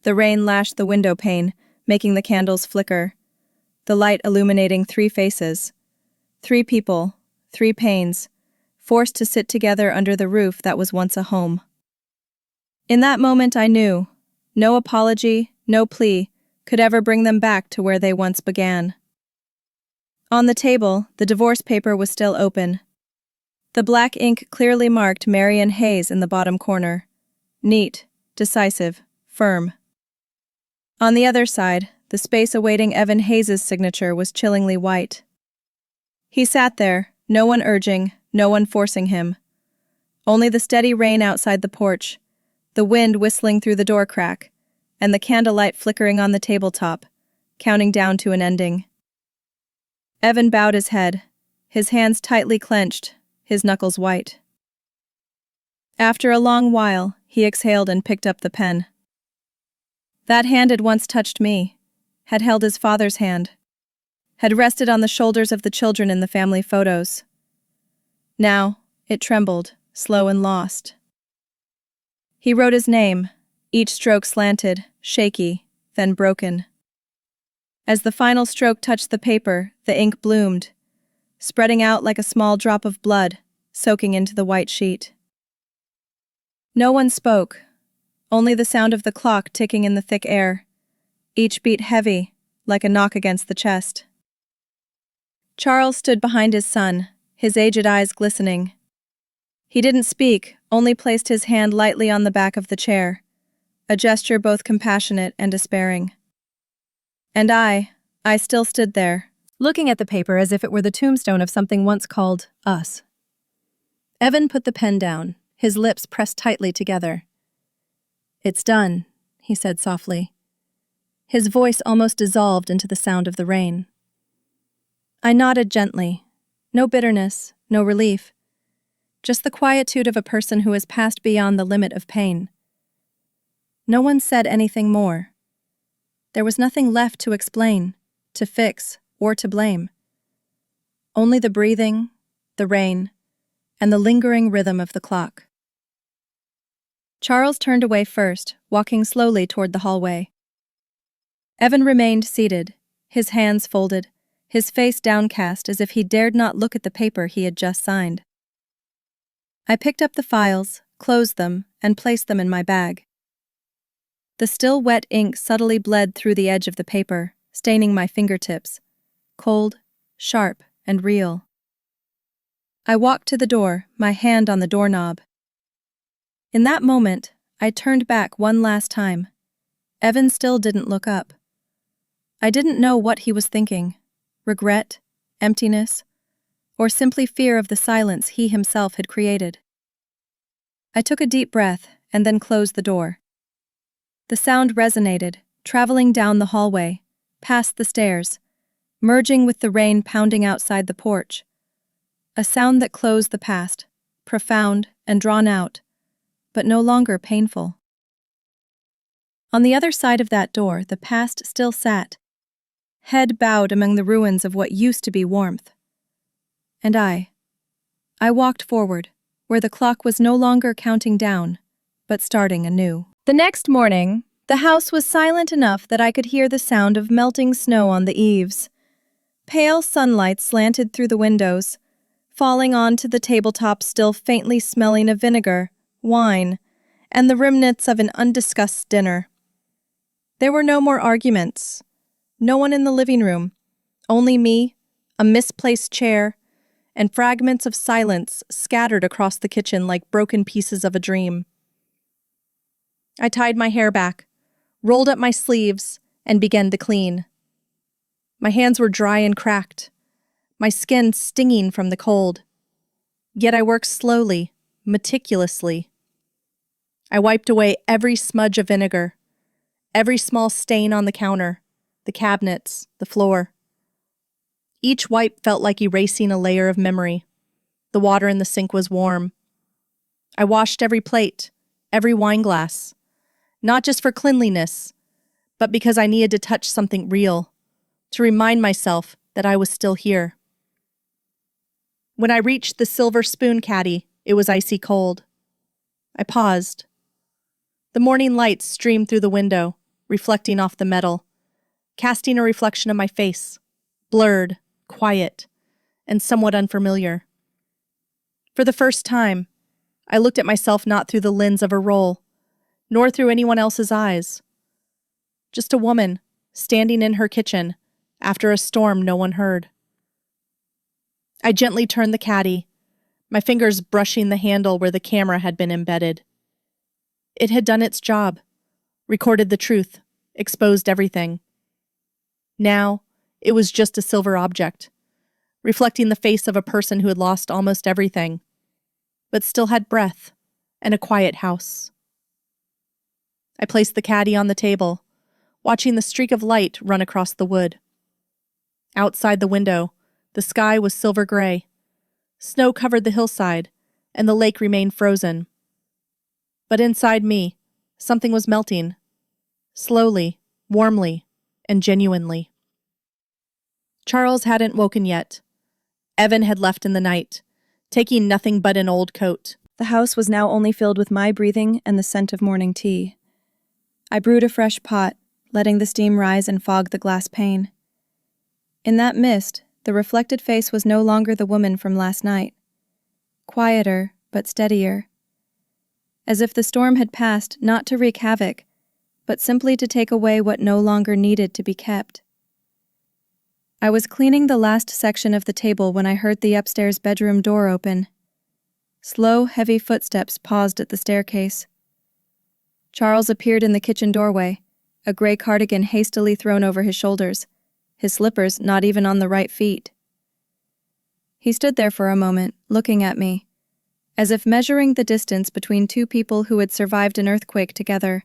The rain lashed the window pane, making the candles flicker, the light illuminating 3 faces, 3 people, 3 pains, forced to sit together under the roof that was once a home. In that moment I knew, no apology, no plea, could ever bring them back to where they once began. On the table, the divorce paper was still open. The black ink clearly marked Marion Hayes in the bottom corner. Neat, decisive, firm. On the other side, the space awaiting Evan Hayes' signature was chillingly white. He sat there, no one urging, no one forcing him. Only the steady rain outside the porch, the wind whistling through the door crack, and the candlelight flickering on the tabletop, counting down to an ending. Evan bowed his head, his hands tightly clenched, his knuckles white. After a long while, he exhaled and picked up the pen. That hand had once touched me, had held his father's hand, had rested on the shoulders of the children in the family photos. Now, it trembled, slow and lost. He wrote his name, each stroke slanted, shaky, then broken. As the final stroke touched the paper, the ink bloomed, spreading out like a small drop of blood, soaking into the white sheet. No one spoke, only the sound of the clock ticking in the thick air, each beat heavy, like a knock against the chest. Charles stood behind his son, his aged eyes glistening. He didn't speak, only placed his hand lightly on the back of the chair, a gesture both compassionate and despairing. And I still stood there, looking at the paper as if it were the tombstone of something once called us. Evan put the pen down, his lips pressed tightly together. It's done, he said softly. His voice almost dissolved into the sound of the rain. I nodded gently. No bitterness, no relief. Just the quietude of a person who has passed beyond the limit of pain. No one said anything more. There was nothing left to explain, to fix, or to blame. Only the breathing, the rain, and the lingering rhythm of the clock. Charles turned away first, walking slowly toward the hallway. Evan remained seated, his hands folded, his face downcast as if he dared not look at the paper he had just signed. I picked up the files, closed them, and placed them in my bag. The still wet ink subtly bled through the edge of the paper, staining my fingertips, cold, sharp, and real. I walked to the door, my hand on the doorknob. In that moment, I turned back one last time. Evan still didn't look up. I didn't know what he was thinking, regret, emptiness, or simply fear of the silence he himself had created. I took a deep breath and then closed the door. The sound resonated, traveling down the hallway, past the stairs, merging with the rain pounding outside the porch. A sound that closed the past, profound and drawn out, but no longer painful. On the other side of that door, the past still sat, head bowed among the ruins of what used to be warmth. And I walked forward, where the clock was no longer counting down, but starting anew. The next morning, the house was silent enough that I could hear the sound of melting snow on the eaves. Pale sunlight slanted through the windows, falling onto the tabletop still faintly smelling of vinegar, wine, and the remnants of an undiscussed dinner. There were no more arguments. No one in the living room. Only me, a misplaced chair, and fragments of silence scattered across the kitchen like broken pieces of a dream. I tied my hair back, rolled up my sleeves, and began to clean. My hands were dry and cracked, my skin stinging from the cold. Yet I worked slowly, meticulously. I wiped away every smudge of vinegar, every small stain on the counter, the cabinets, the floor. Each wipe felt like erasing a layer of memory. The water in the sink was warm. I washed every plate, every wine glass, not just for cleanliness, but because I needed to touch something real, to remind myself that I was still here. When I reached the silver spoon caddy, it was icy cold. I paused. The morning light streamed through the window, reflecting off the metal, casting a reflection of my face, blurred, quiet, and somewhat unfamiliar. For the first time, I looked at myself not through the lens of a role, nor through anyone else's eyes. Just a woman, standing in her kitchen, after a storm no one heard. I gently turned the caddy, my fingers brushing the handle where the camera had been embedded. It had done its job, recorded the truth, exposed everything. Now, it was just a silver object, reflecting the face of a person who had lost almost everything, but still had breath and a quiet house. I placed the caddy on the table, watching the streak of light run across the wood. Outside the window, the sky was silver gray. Snow covered the hillside, and the lake remained frozen. But inside me, something was melting. Slowly, warmly, and genuinely. Charles hadn't woken yet. Evan had left in the night, taking nothing but an old coat. The house was now only filled with my breathing and the scent of morning tea. I brewed a fresh pot, letting the steam rise and fog the glass pane. In that mist, the reflected face was no longer the woman from last night. Quieter, but steadier. As if the storm had passed not to wreak havoc, but simply to take away what no longer needed to be kept. I was cleaning the last section of the table when I heard the upstairs bedroom door open. Slow, heavy footsteps paused at the staircase. Charles appeared in the kitchen doorway, a gray cardigan hastily thrown over his shoulders, his slippers not even on the right feet. He stood there for a moment, looking at me, as if measuring the distance between two people who had survived an earthquake together,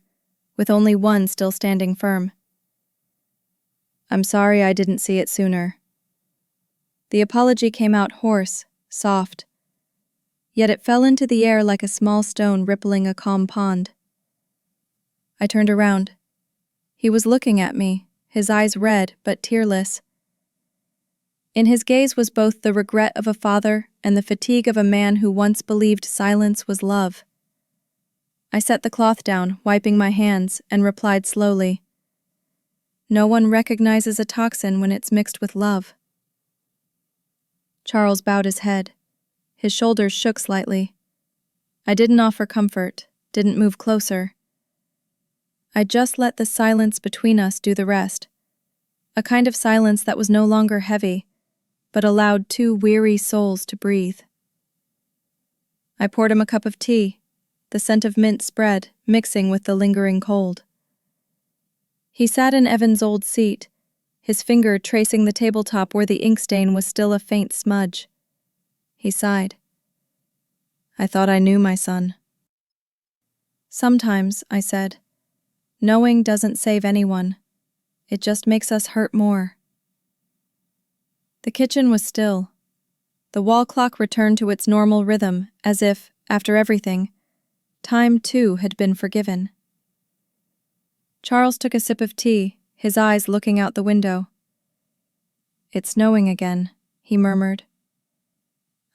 with only one still standing firm. "I'm sorry I didn't see it sooner." The apology came out hoarse, soft, yet it fell into the air like a small stone rippling a calm pond. I turned around. He was looking at me, his eyes red but tearless. In his gaze was both the regret of a father and the fatigue of a man who once believed silence was love. I set the cloth down, wiping my hands, and replied slowly, "No one recognizes a toxin when it's mixed with love." Charles bowed his head. His shoulders shook slightly. I didn't offer comfort, didn't move closer. I just let the silence between us do the rest, a kind of silence that was no longer heavy, but allowed two weary souls to breathe. I poured him a cup of tea, the scent of mint spread, mixing with the lingering cold. He sat in Evan's old seat, his finger tracing the tabletop where the ink stain was still a faint smudge. He sighed. "I thought I knew my son." "Sometimes," I said, "knowing doesn't save anyone. It just makes us hurt more." The kitchen was still. The wall clock returned to its normal rhythm, as if, after everything, time too had been forgiven. Charles took a sip of tea, his eyes looking out the window. "It's snowing again," he murmured.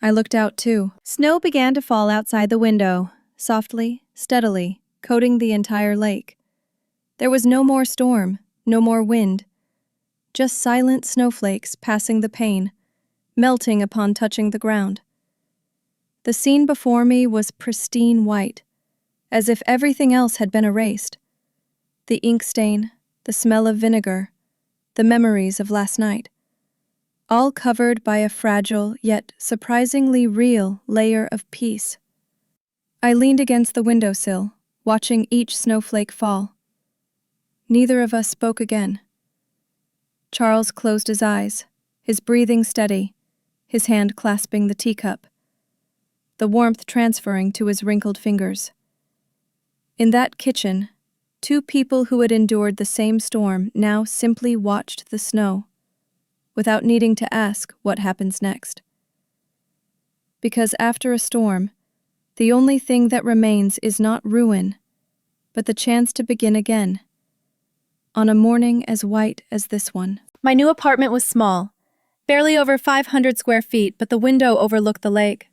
I looked out too. Snow began to fall outside the window, softly, steadily, coating the entire lake. There was no more storm, no more wind, just silent snowflakes passing the pane, melting upon touching the ground. The scene before me was pristine white, as if everything else had been erased. The ink stain, the smell of vinegar, the memories of last night, all covered by a fragile yet surprisingly real layer of peace. I leaned against the windowsill, watching each snowflake fall. Neither of us spoke again. Charles closed his eyes, his breathing steady, his hand clasping the teacup, the warmth transferring to his wrinkled fingers. In that kitchen, two people who had endured the same storm now simply watched the snow, without needing to ask what happens next. Because after a storm, the only thing that remains is not ruin, but the chance to begin again, on a morning as white as this one. My new apartment was small, barely over 500 square feet, but the window overlooked the lake.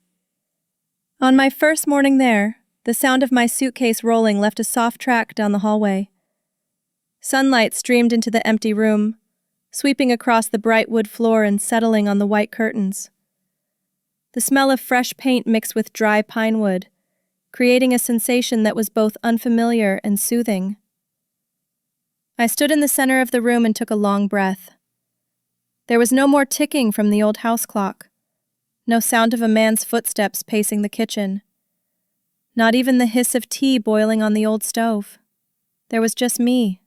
On my first morning there, the sound of my suitcase rolling left a soft track down the hallway. Sunlight streamed into the empty room, sweeping across the bright wood floor and settling on the white curtains. The smell of fresh paint mixed with dry pine wood, creating a sensation that was both unfamiliar and soothing. I stood in the center of the room and took a long breath. There was no more ticking from the old house clock, no sound of a man's footsteps pacing the kitchen, not even the hiss of tea boiling on the old stove. There was just me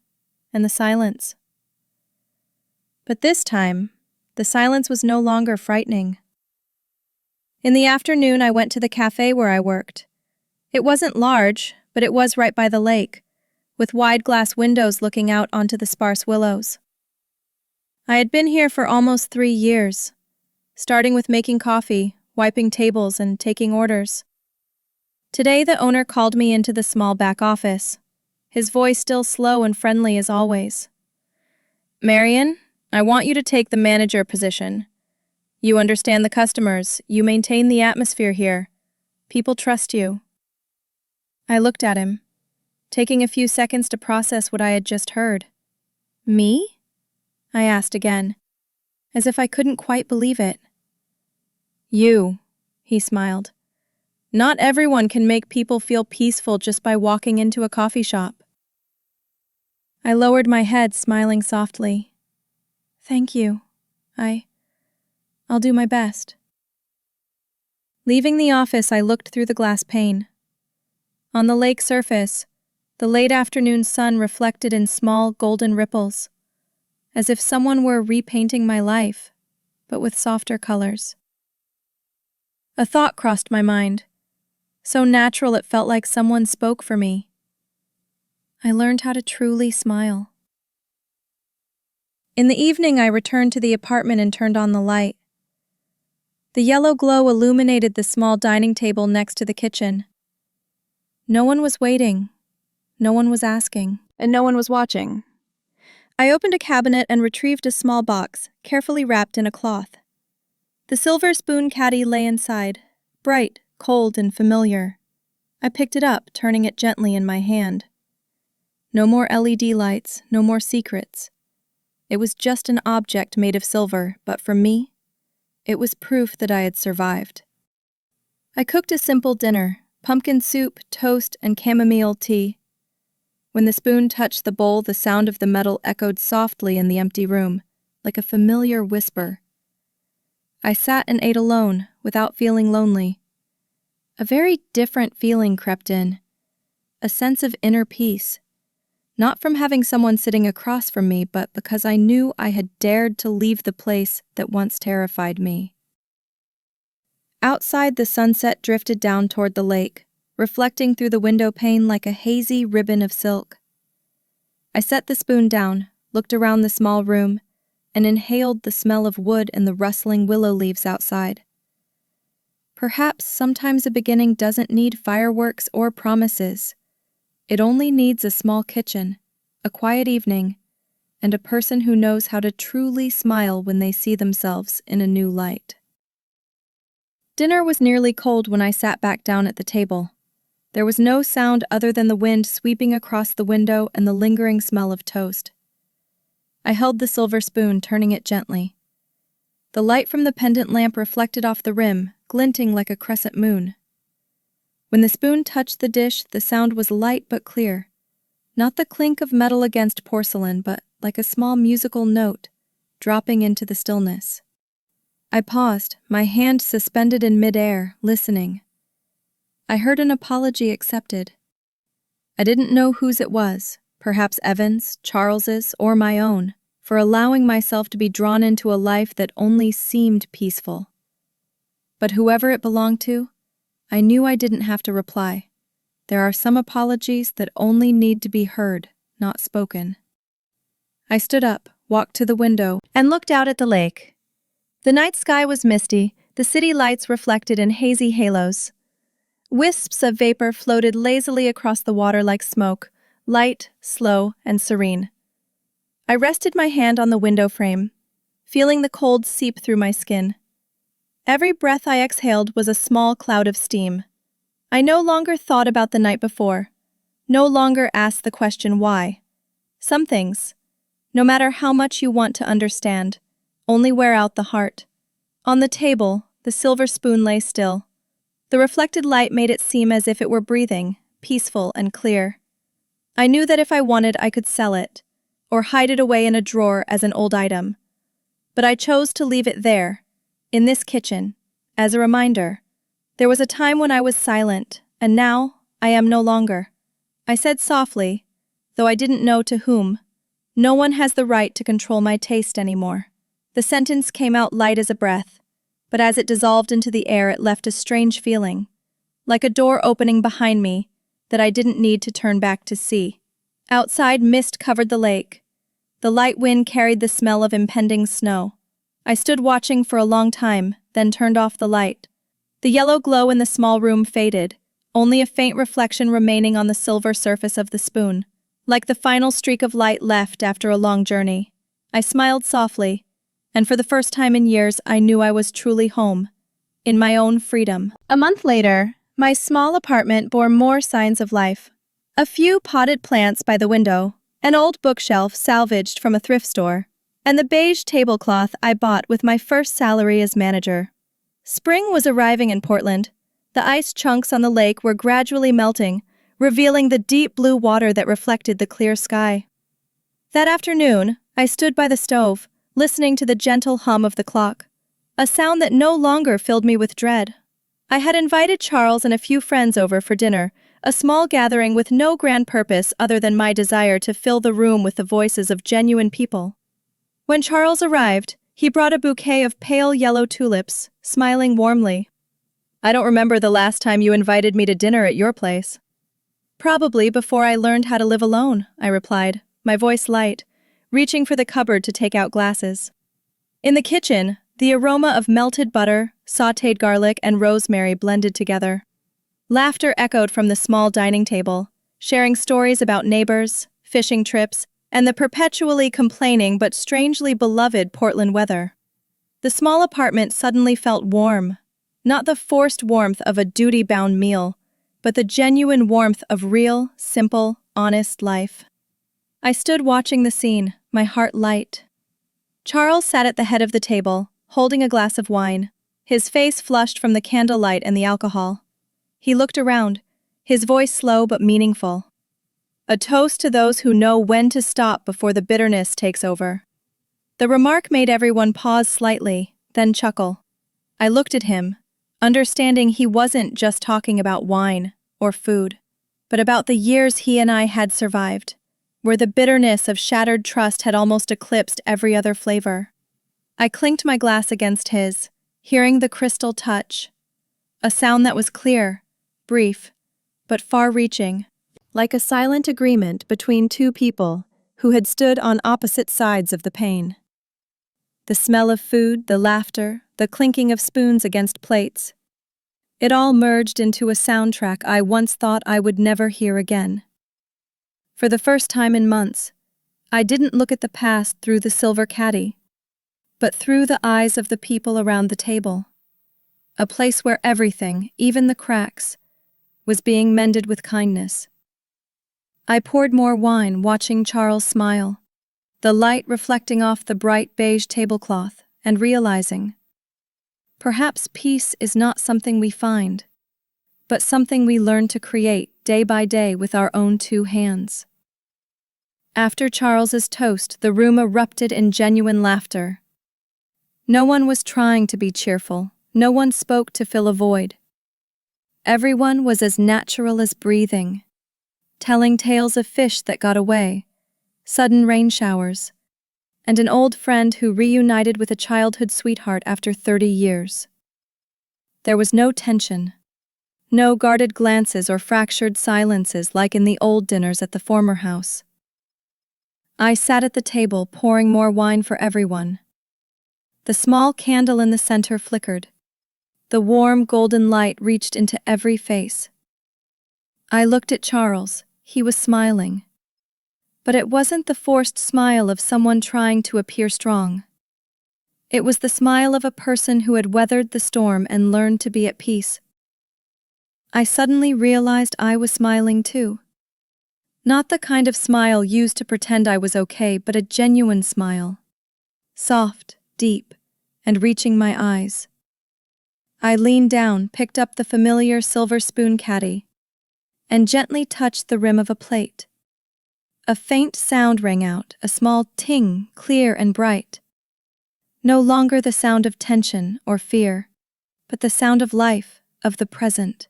and the silence. But this time, the silence was no longer frightening. In the afternoon, I went to the cafe where I worked. It wasn't large, but it was right by the lake, with wide glass windows looking out onto the sparse willows. I had been here for almost 3 years, starting with making coffee, wiping tables, and taking orders. Today, the owner called me into the small back office, his voice still slow and friendly as always. "Marion, I want you to take the manager position. You understand the customers, you maintain the atmosphere here. People trust you." I looked at him, taking a few seconds to process what I had just heard. "Me?" I asked again, as if I couldn't quite believe it. "You," he smiled. "Not everyone can make people feel peaceful just by walking into a coffee shop." I lowered my head, smiling softly. "Thank you. I'll do my best." Leaving the office, I looked through the glass pane. On the lake surface, the late afternoon sun reflected in small golden ripples, as if someone were repainting my life, but with softer colors. A thought crossed my mind, so natural it felt like someone spoke for me. I learned how to truly smile. In the evening, I returned to the apartment and turned on the light. The yellow glow illuminated the small dining table next to the kitchen. No one was waiting, no one was asking, and no one was watching. I opened a cabinet and retrieved a small box, carefully wrapped in a cloth. The silver spoon caddy lay inside, bright, cold, and familiar. I picked it up, turning it gently in my hand. No more LED lights, no more secrets. It was just an object made of silver, but for me, it was proof that I had survived. I cooked a simple dinner, pumpkin soup, toast, and chamomile tea. When the spoon touched the bowl, the sound of the metal echoed softly in the empty room, like a familiar whisper. I sat and ate alone, without feeling lonely. A very different feeling crept in, a sense of inner peace. Not from having someone sitting across from me, but because I knew I had dared to leave the place that once terrified me. Outside, the sunset drifted down toward the lake, reflecting through the window pane like a hazy ribbon of silk. I set the spoon down, looked around the small room, and inhaled the smell of wood and the rustling willow leaves outside. Perhaps sometimes a beginning doesn't need fireworks or promises. It only needs a small kitchen, a quiet evening, and a person who knows how to truly smile when they see themselves in a new light. Dinner was nearly cold when I sat back down at the table. There was no sound other than the wind sweeping across the window and the lingering smell of toast. I held the silver spoon, turning it gently. The light from the pendant lamp reflected off the rim, glinting like a crescent moon. When the spoon touched the dish, the sound was light but clear. Not the clink of metal against porcelain, but like a small musical note, dropping into the stillness. I paused, my hand suspended in midair, listening. I heard an apology accepted. I didn't know whose it was, perhaps Evan's, Charles's, or my own, for allowing myself to be drawn into a life that only seemed peaceful. But whoever it belonged to, I knew I didn't have to reply. There are some apologies that only need to be heard, not spoken. I stood up, walked to the window, and looked out at the lake. The night sky was misty, the city lights reflected in hazy halos. Wisps of vapor floated lazily across the water like smoke, light, slow, and serene. I rested my hand on the window frame, feeling the cold seep through my skin. Every breath I exhaled was a small cloud of steam. I no longer thought about the night before, no longer asked the question why. Some things, no matter how much you want to understand, only wear out the heart. On the table, the silver spoon lay still. The reflected light made it seem as if it were breathing, peaceful and clear. I knew that if I wanted, I could sell it, or hide it away in a drawer as an old item. But I chose to leave it there, in this kitchen, as a reminder. There was a time when I was silent, and now I am no longer. I said softly, though I didn't know to whom, "No one has the right to control my taste anymore." The sentence came out light as a breath, but as it dissolved into the air it left a strange feeling, like a door opening behind me that I didn't need to turn back to see. Outside, mist covered the lake. The light wind carried the smell of impending snow. I stood watching for a long time, then turned off the light. The yellow glow in the small room faded, only a faint reflection remaining on the silver surface of the spoon, like the final streak of light left after a long journey. I smiled softly, and for the first time in years I knew I was truly home, in my own freedom. A month later, my small apartment bore more signs of life. A few potted plants by the window, an old bookshelf salvaged from a thrift store, and the beige tablecloth I bought with my first salary as manager. Spring was arriving in Portland. The ice chunks on the lake were gradually melting, revealing the deep blue water that reflected the clear sky. That afternoon, I stood by the stove, listening to the gentle hum of the clock, a sound that no longer filled me with dread. I had invited Charles and a few friends over for dinner, a small gathering with no grand purpose other than my desire to fill the room with the voices of genuine people. When Charles arrived, he brought a bouquet of pale yellow tulips, smiling warmly. "I don't remember the last time you invited me to dinner at your place." "Probably before I learned how to live alone," I replied, my voice light, reaching for the cupboard to take out glasses. In the kitchen, the aroma of melted butter, sautéed garlic, and rosemary blended together. Laughter echoed from the small dining table, sharing stories about neighbors, fishing trips, and the perpetually complaining but strangely beloved Portland weather. The small apartment suddenly felt warm, not the forced warmth of a duty-bound meal, but the genuine warmth of real, simple, honest life. I stood watching the scene, my heart light. Charles sat at the head of the table, holding a glass of wine, his face flushed from the candlelight and the alcohol. He looked around, his voice slow but meaningful. "A toast to those who know when to stop before the bitterness takes over." The remark made everyone pause slightly, then chuckle. I looked at him, understanding he wasn't just talking about wine or food, but about the years he and I had survived, where the bitterness of shattered trust had almost eclipsed every other flavor. I clinked my glass against his, hearing the crystal touch, a sound that was clear, brief, but far-reaching, like a silent agreement between two people who had stood on opposite sides of the pain. The smell of food, the laughter, the clinking of spoons against plates. It all merged into a soundtrack I once thought I would never hear again. For the first time in months, I didn't look at the past through the silver caddy, but through the eyes of the people around the table. A place where everything, even the cracks, was being mended with kindness. I poured more wine, watching Charles smile, the light reflecting off the bright beige tablecloth, and realizing, perhaps peace is not something we find, but something we learn to create day by day with our own two hands. After Charles's toast, the room erupted in genuine laughter. No one was trying to be cheerful, no one spoke to fill a void. Everyone was as natural as breathing, telling tales of fish that got away, sudden rain showers, and an old friend who reunited with a childhood sweetheart after 30 years. There was no tension, no guarded glances or fractured silences like in the old dinners at the former house. I sat at the table, pouring more wine for everyone. The small candle in the center flickered. The warm golden light reached into every face. I looked at Charles. He was smiling. But it wasn't the forced smile of someone trying to appear strong. It was the smile of a person who had weathered the storm and learned to be at peace. I suddenly realized I was smiling too. Not the kind of smile used to pretend I was okay, but a genuine smile. Soft, deep, and reaching my eyes. I leaned down, picked up the familiar silver spoon caddy, and gently touched the rim of a plate. A faint sound rang out, a small ting, clear and bright. No longer the sound of tension or fear, but the sound of life, of the present.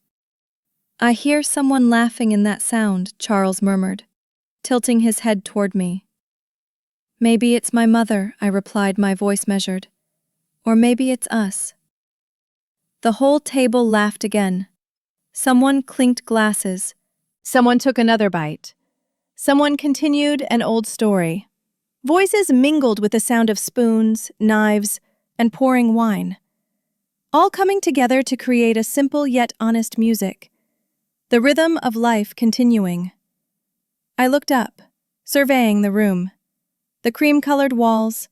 "I hear someone laughing in that sound," Charles murmured, tilting his head toward me. "Maybe it's my mother," I replied, my voice measured. "Or maybe it's us." The whole table laughed again. Someone clinked glasses. Someone took another bite. Someone continued an old story. Voices mingled with the sound of spoons, knives, and pouring wine, all coming together to create a simple yet honest music, the rhythm of life continuing. I looked up, surveying the room. The cream-colored walls,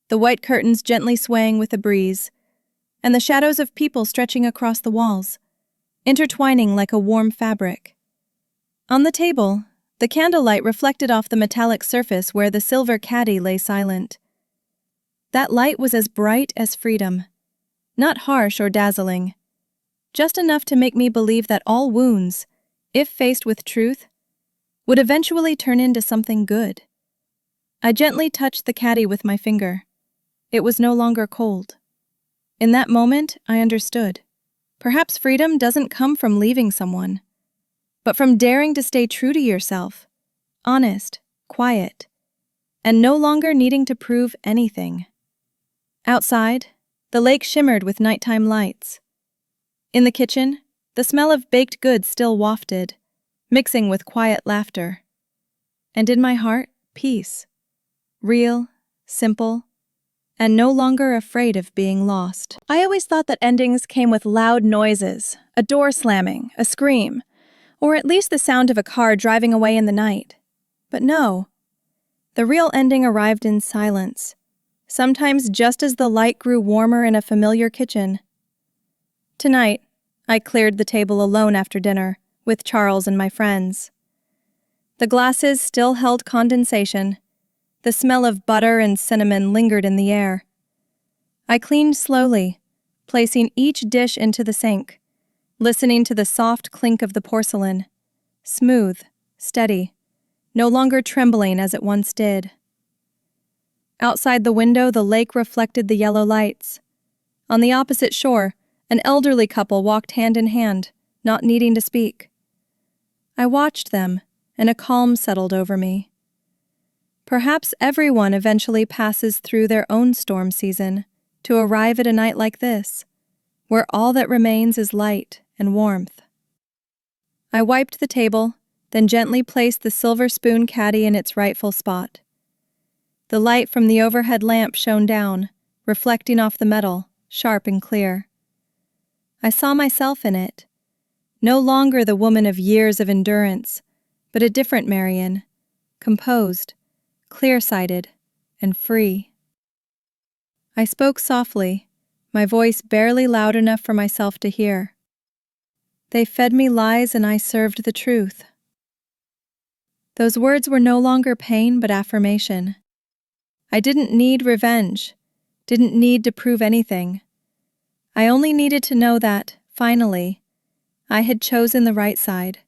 the white curtains gently swaying with the breeze, and the shadows of people stretching across the walls, intertwining like a warm fabric. On the table, the candlelight reflected off the metallic surface where the silver caddy lay silent. That light was as bright as freedom, not harsh or dazzling, just enough to make me believe that all wounds, if faced with truth, would eventually turn into something good. I gently touched the caddy with my finger. It was no longer cold. In that moment, I understood. Perhaps freedom doesn't come from leaving someone, but from daring to stay true to yourself, honest, quiet, and no longer needing to prove anything. Outside, the lake shimmered with nighttime lights. In the kitchen, the smell of baked goods still wafted, mixing with quiet laughter. And in my heart, peace. Real, simple, and no longer afraid of being lost. I always thought that endings came with loud noises, a door slamming, a scream, or at least the sound of a car driving away in the night. But no. The real ending arrived in silence, sometimes just as the light grew warmer in a familiar kitchen. Tonight, I cleared the table alone after dinner, with Charles and my friends. The glasses still held condensation. The smell of butter and cinnamon lingered in the air. I cleaned slowly, placing each dish into the sink, listening to the soft clink of the porcelain, smooth, steady, no longer trembling as it once did. Outside the window, the lake reflected the yellow lights. On the opposite shore, an elderly couple walked hand in hand, not needing to speak. I watched them, and a calm settled over me. Perhaps everyone eventually passes through their own storm season to arrive at a night like this, where all that remains is light and warmth. I wiped the table, then gently placed the silver spoon caddy in its rightful spot. The light from the overhead lamp shone down, reflecting off the metal, sharp and clear. I saw myself in it, no longer the woman of years of endurance, but a different Marion, composed, clear-sighted, and free. I spoke softly, my voice barely loud enough for myself to hear. They fed me lies and I served the truth. Those words were no longer pain but affirmation. I didn't need revenge, didn't need to prove anything. I only needed to know that, finally, I had chosen the right side,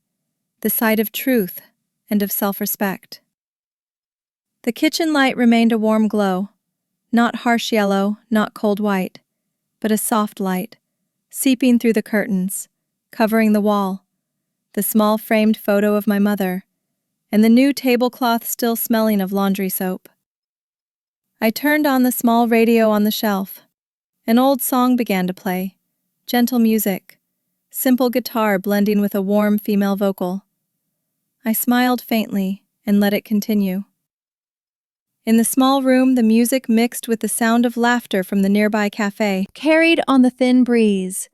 the side of truth and of self-respect. The kitchen light remained a warm glow, not harsh yellow, not cold white, but a soft light, seeping through the curtains, covering the wall, the small framed photo of my mother, and the new tablecloth still smelling of laundry soap. I turned on the small radio on the shelf. An old song began to play, gentle music, simple guitar blending with a warm female vocal. I smiled faintly and let it continue. In the small room, the music mixed with the sound of laughter from the nearby cafe, carried on the thin breeze.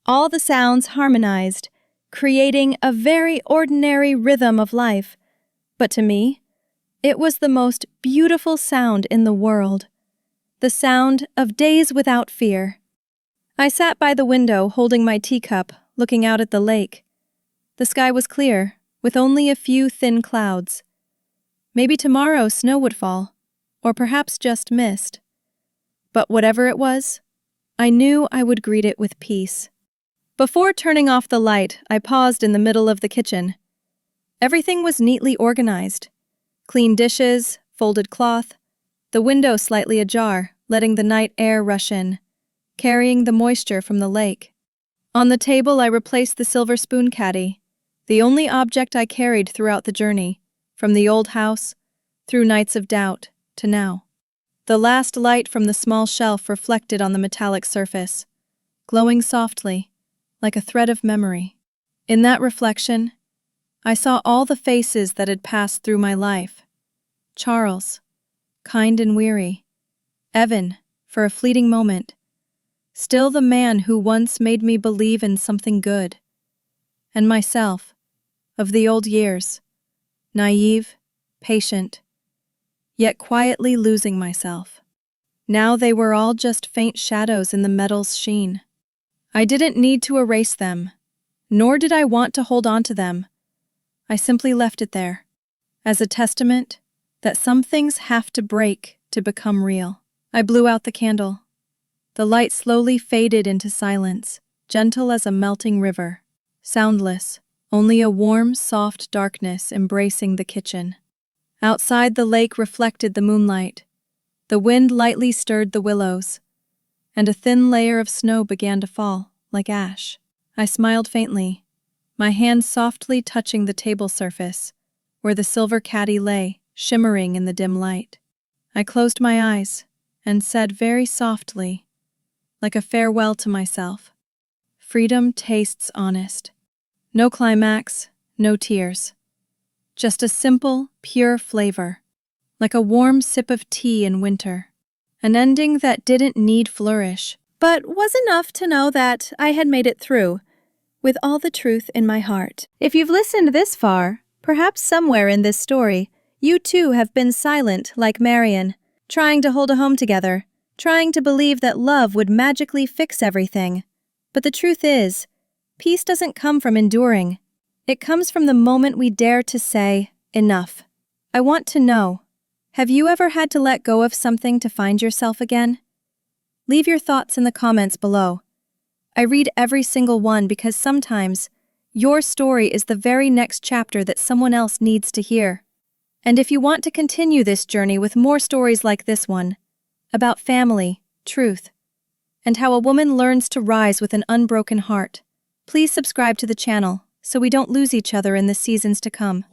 All the sounds harmonized, creating a very ordinary rhythm of life. But to me, it was the most beautiful sound in the world. The sound of days without fear. I sat by the window, holding my teacup, looking out at the lake. The sky was clear, with only a few thin clouds. Maybe tomorrow snow would fall, or perhaps just mist. But whatever it was, I knew I would greet it with peace. Before turning off the light, I paused in the middle of the kitchen. Everything was neatly organized. Clean dishes, folded cloth, the window slightly ajar, letting the night air rush in, carrying the moisture from the lake. On the table, I replaced the silver spoon caddy, the only object I carried throughout the journey, from the old house, through nights of doubt, to now. The last light from the small shelf reflected on the metallic surface, glowing softly, like a thread of memory. In that reflection, I saw all the faces that had passed through my life. Charles, kind and weary. Evan, for a fleeting moment. Still the man who once made me believe in something good. And myself, of the old years, naive, patient, yet quietly losing myself. Now they were all just faint shadows in the metal's sheen. I didn't need to erase them, nor did I want to hold on to them. I simply left it there, as a testament that some things have to break to become real. I blew out the candle. The light slowly faded into silence, gentle as a melting river. Soundless, only a warm, soft darkness embracing the kitchen. Outside, the lake reflected the moonlight. The wind lightly stirred the willows, and a thin layer of snow began to fall, like ash. I smiled faintly, my hand softly touching the table surface, where the silver caddy lay, shimmering in the dim light. I closed my eyes and said very softly, like a farewell to myself, "Freedom tastes honest." No climax, no tears. Just a simple, pure flavor, like a warm sip of tea in winter. An ending that didn't need flourish, but was enough to know that I had made it through, with all the truth in my heart. If you've listened this far, perhaps somewhere in this story, you too have been silent like Marion, trying to hold a home together, trying to believe that love would magically fix everything. But the truth is, peace doesn't come from enduring. It comes from the moment we dare to say, enough. I want to know, have you ever had to let go of something to find yourself again? Leave your thoughts in the comments below. I read every single one because sometimes your story is the very next chapter that someone else needs to hear. And if you want to continue this journey with more stories like this one, about family, truth, and how a woman learns to rise with an unbroken heart, please subscribe to the channel so we don't lose each other in the seasons to come.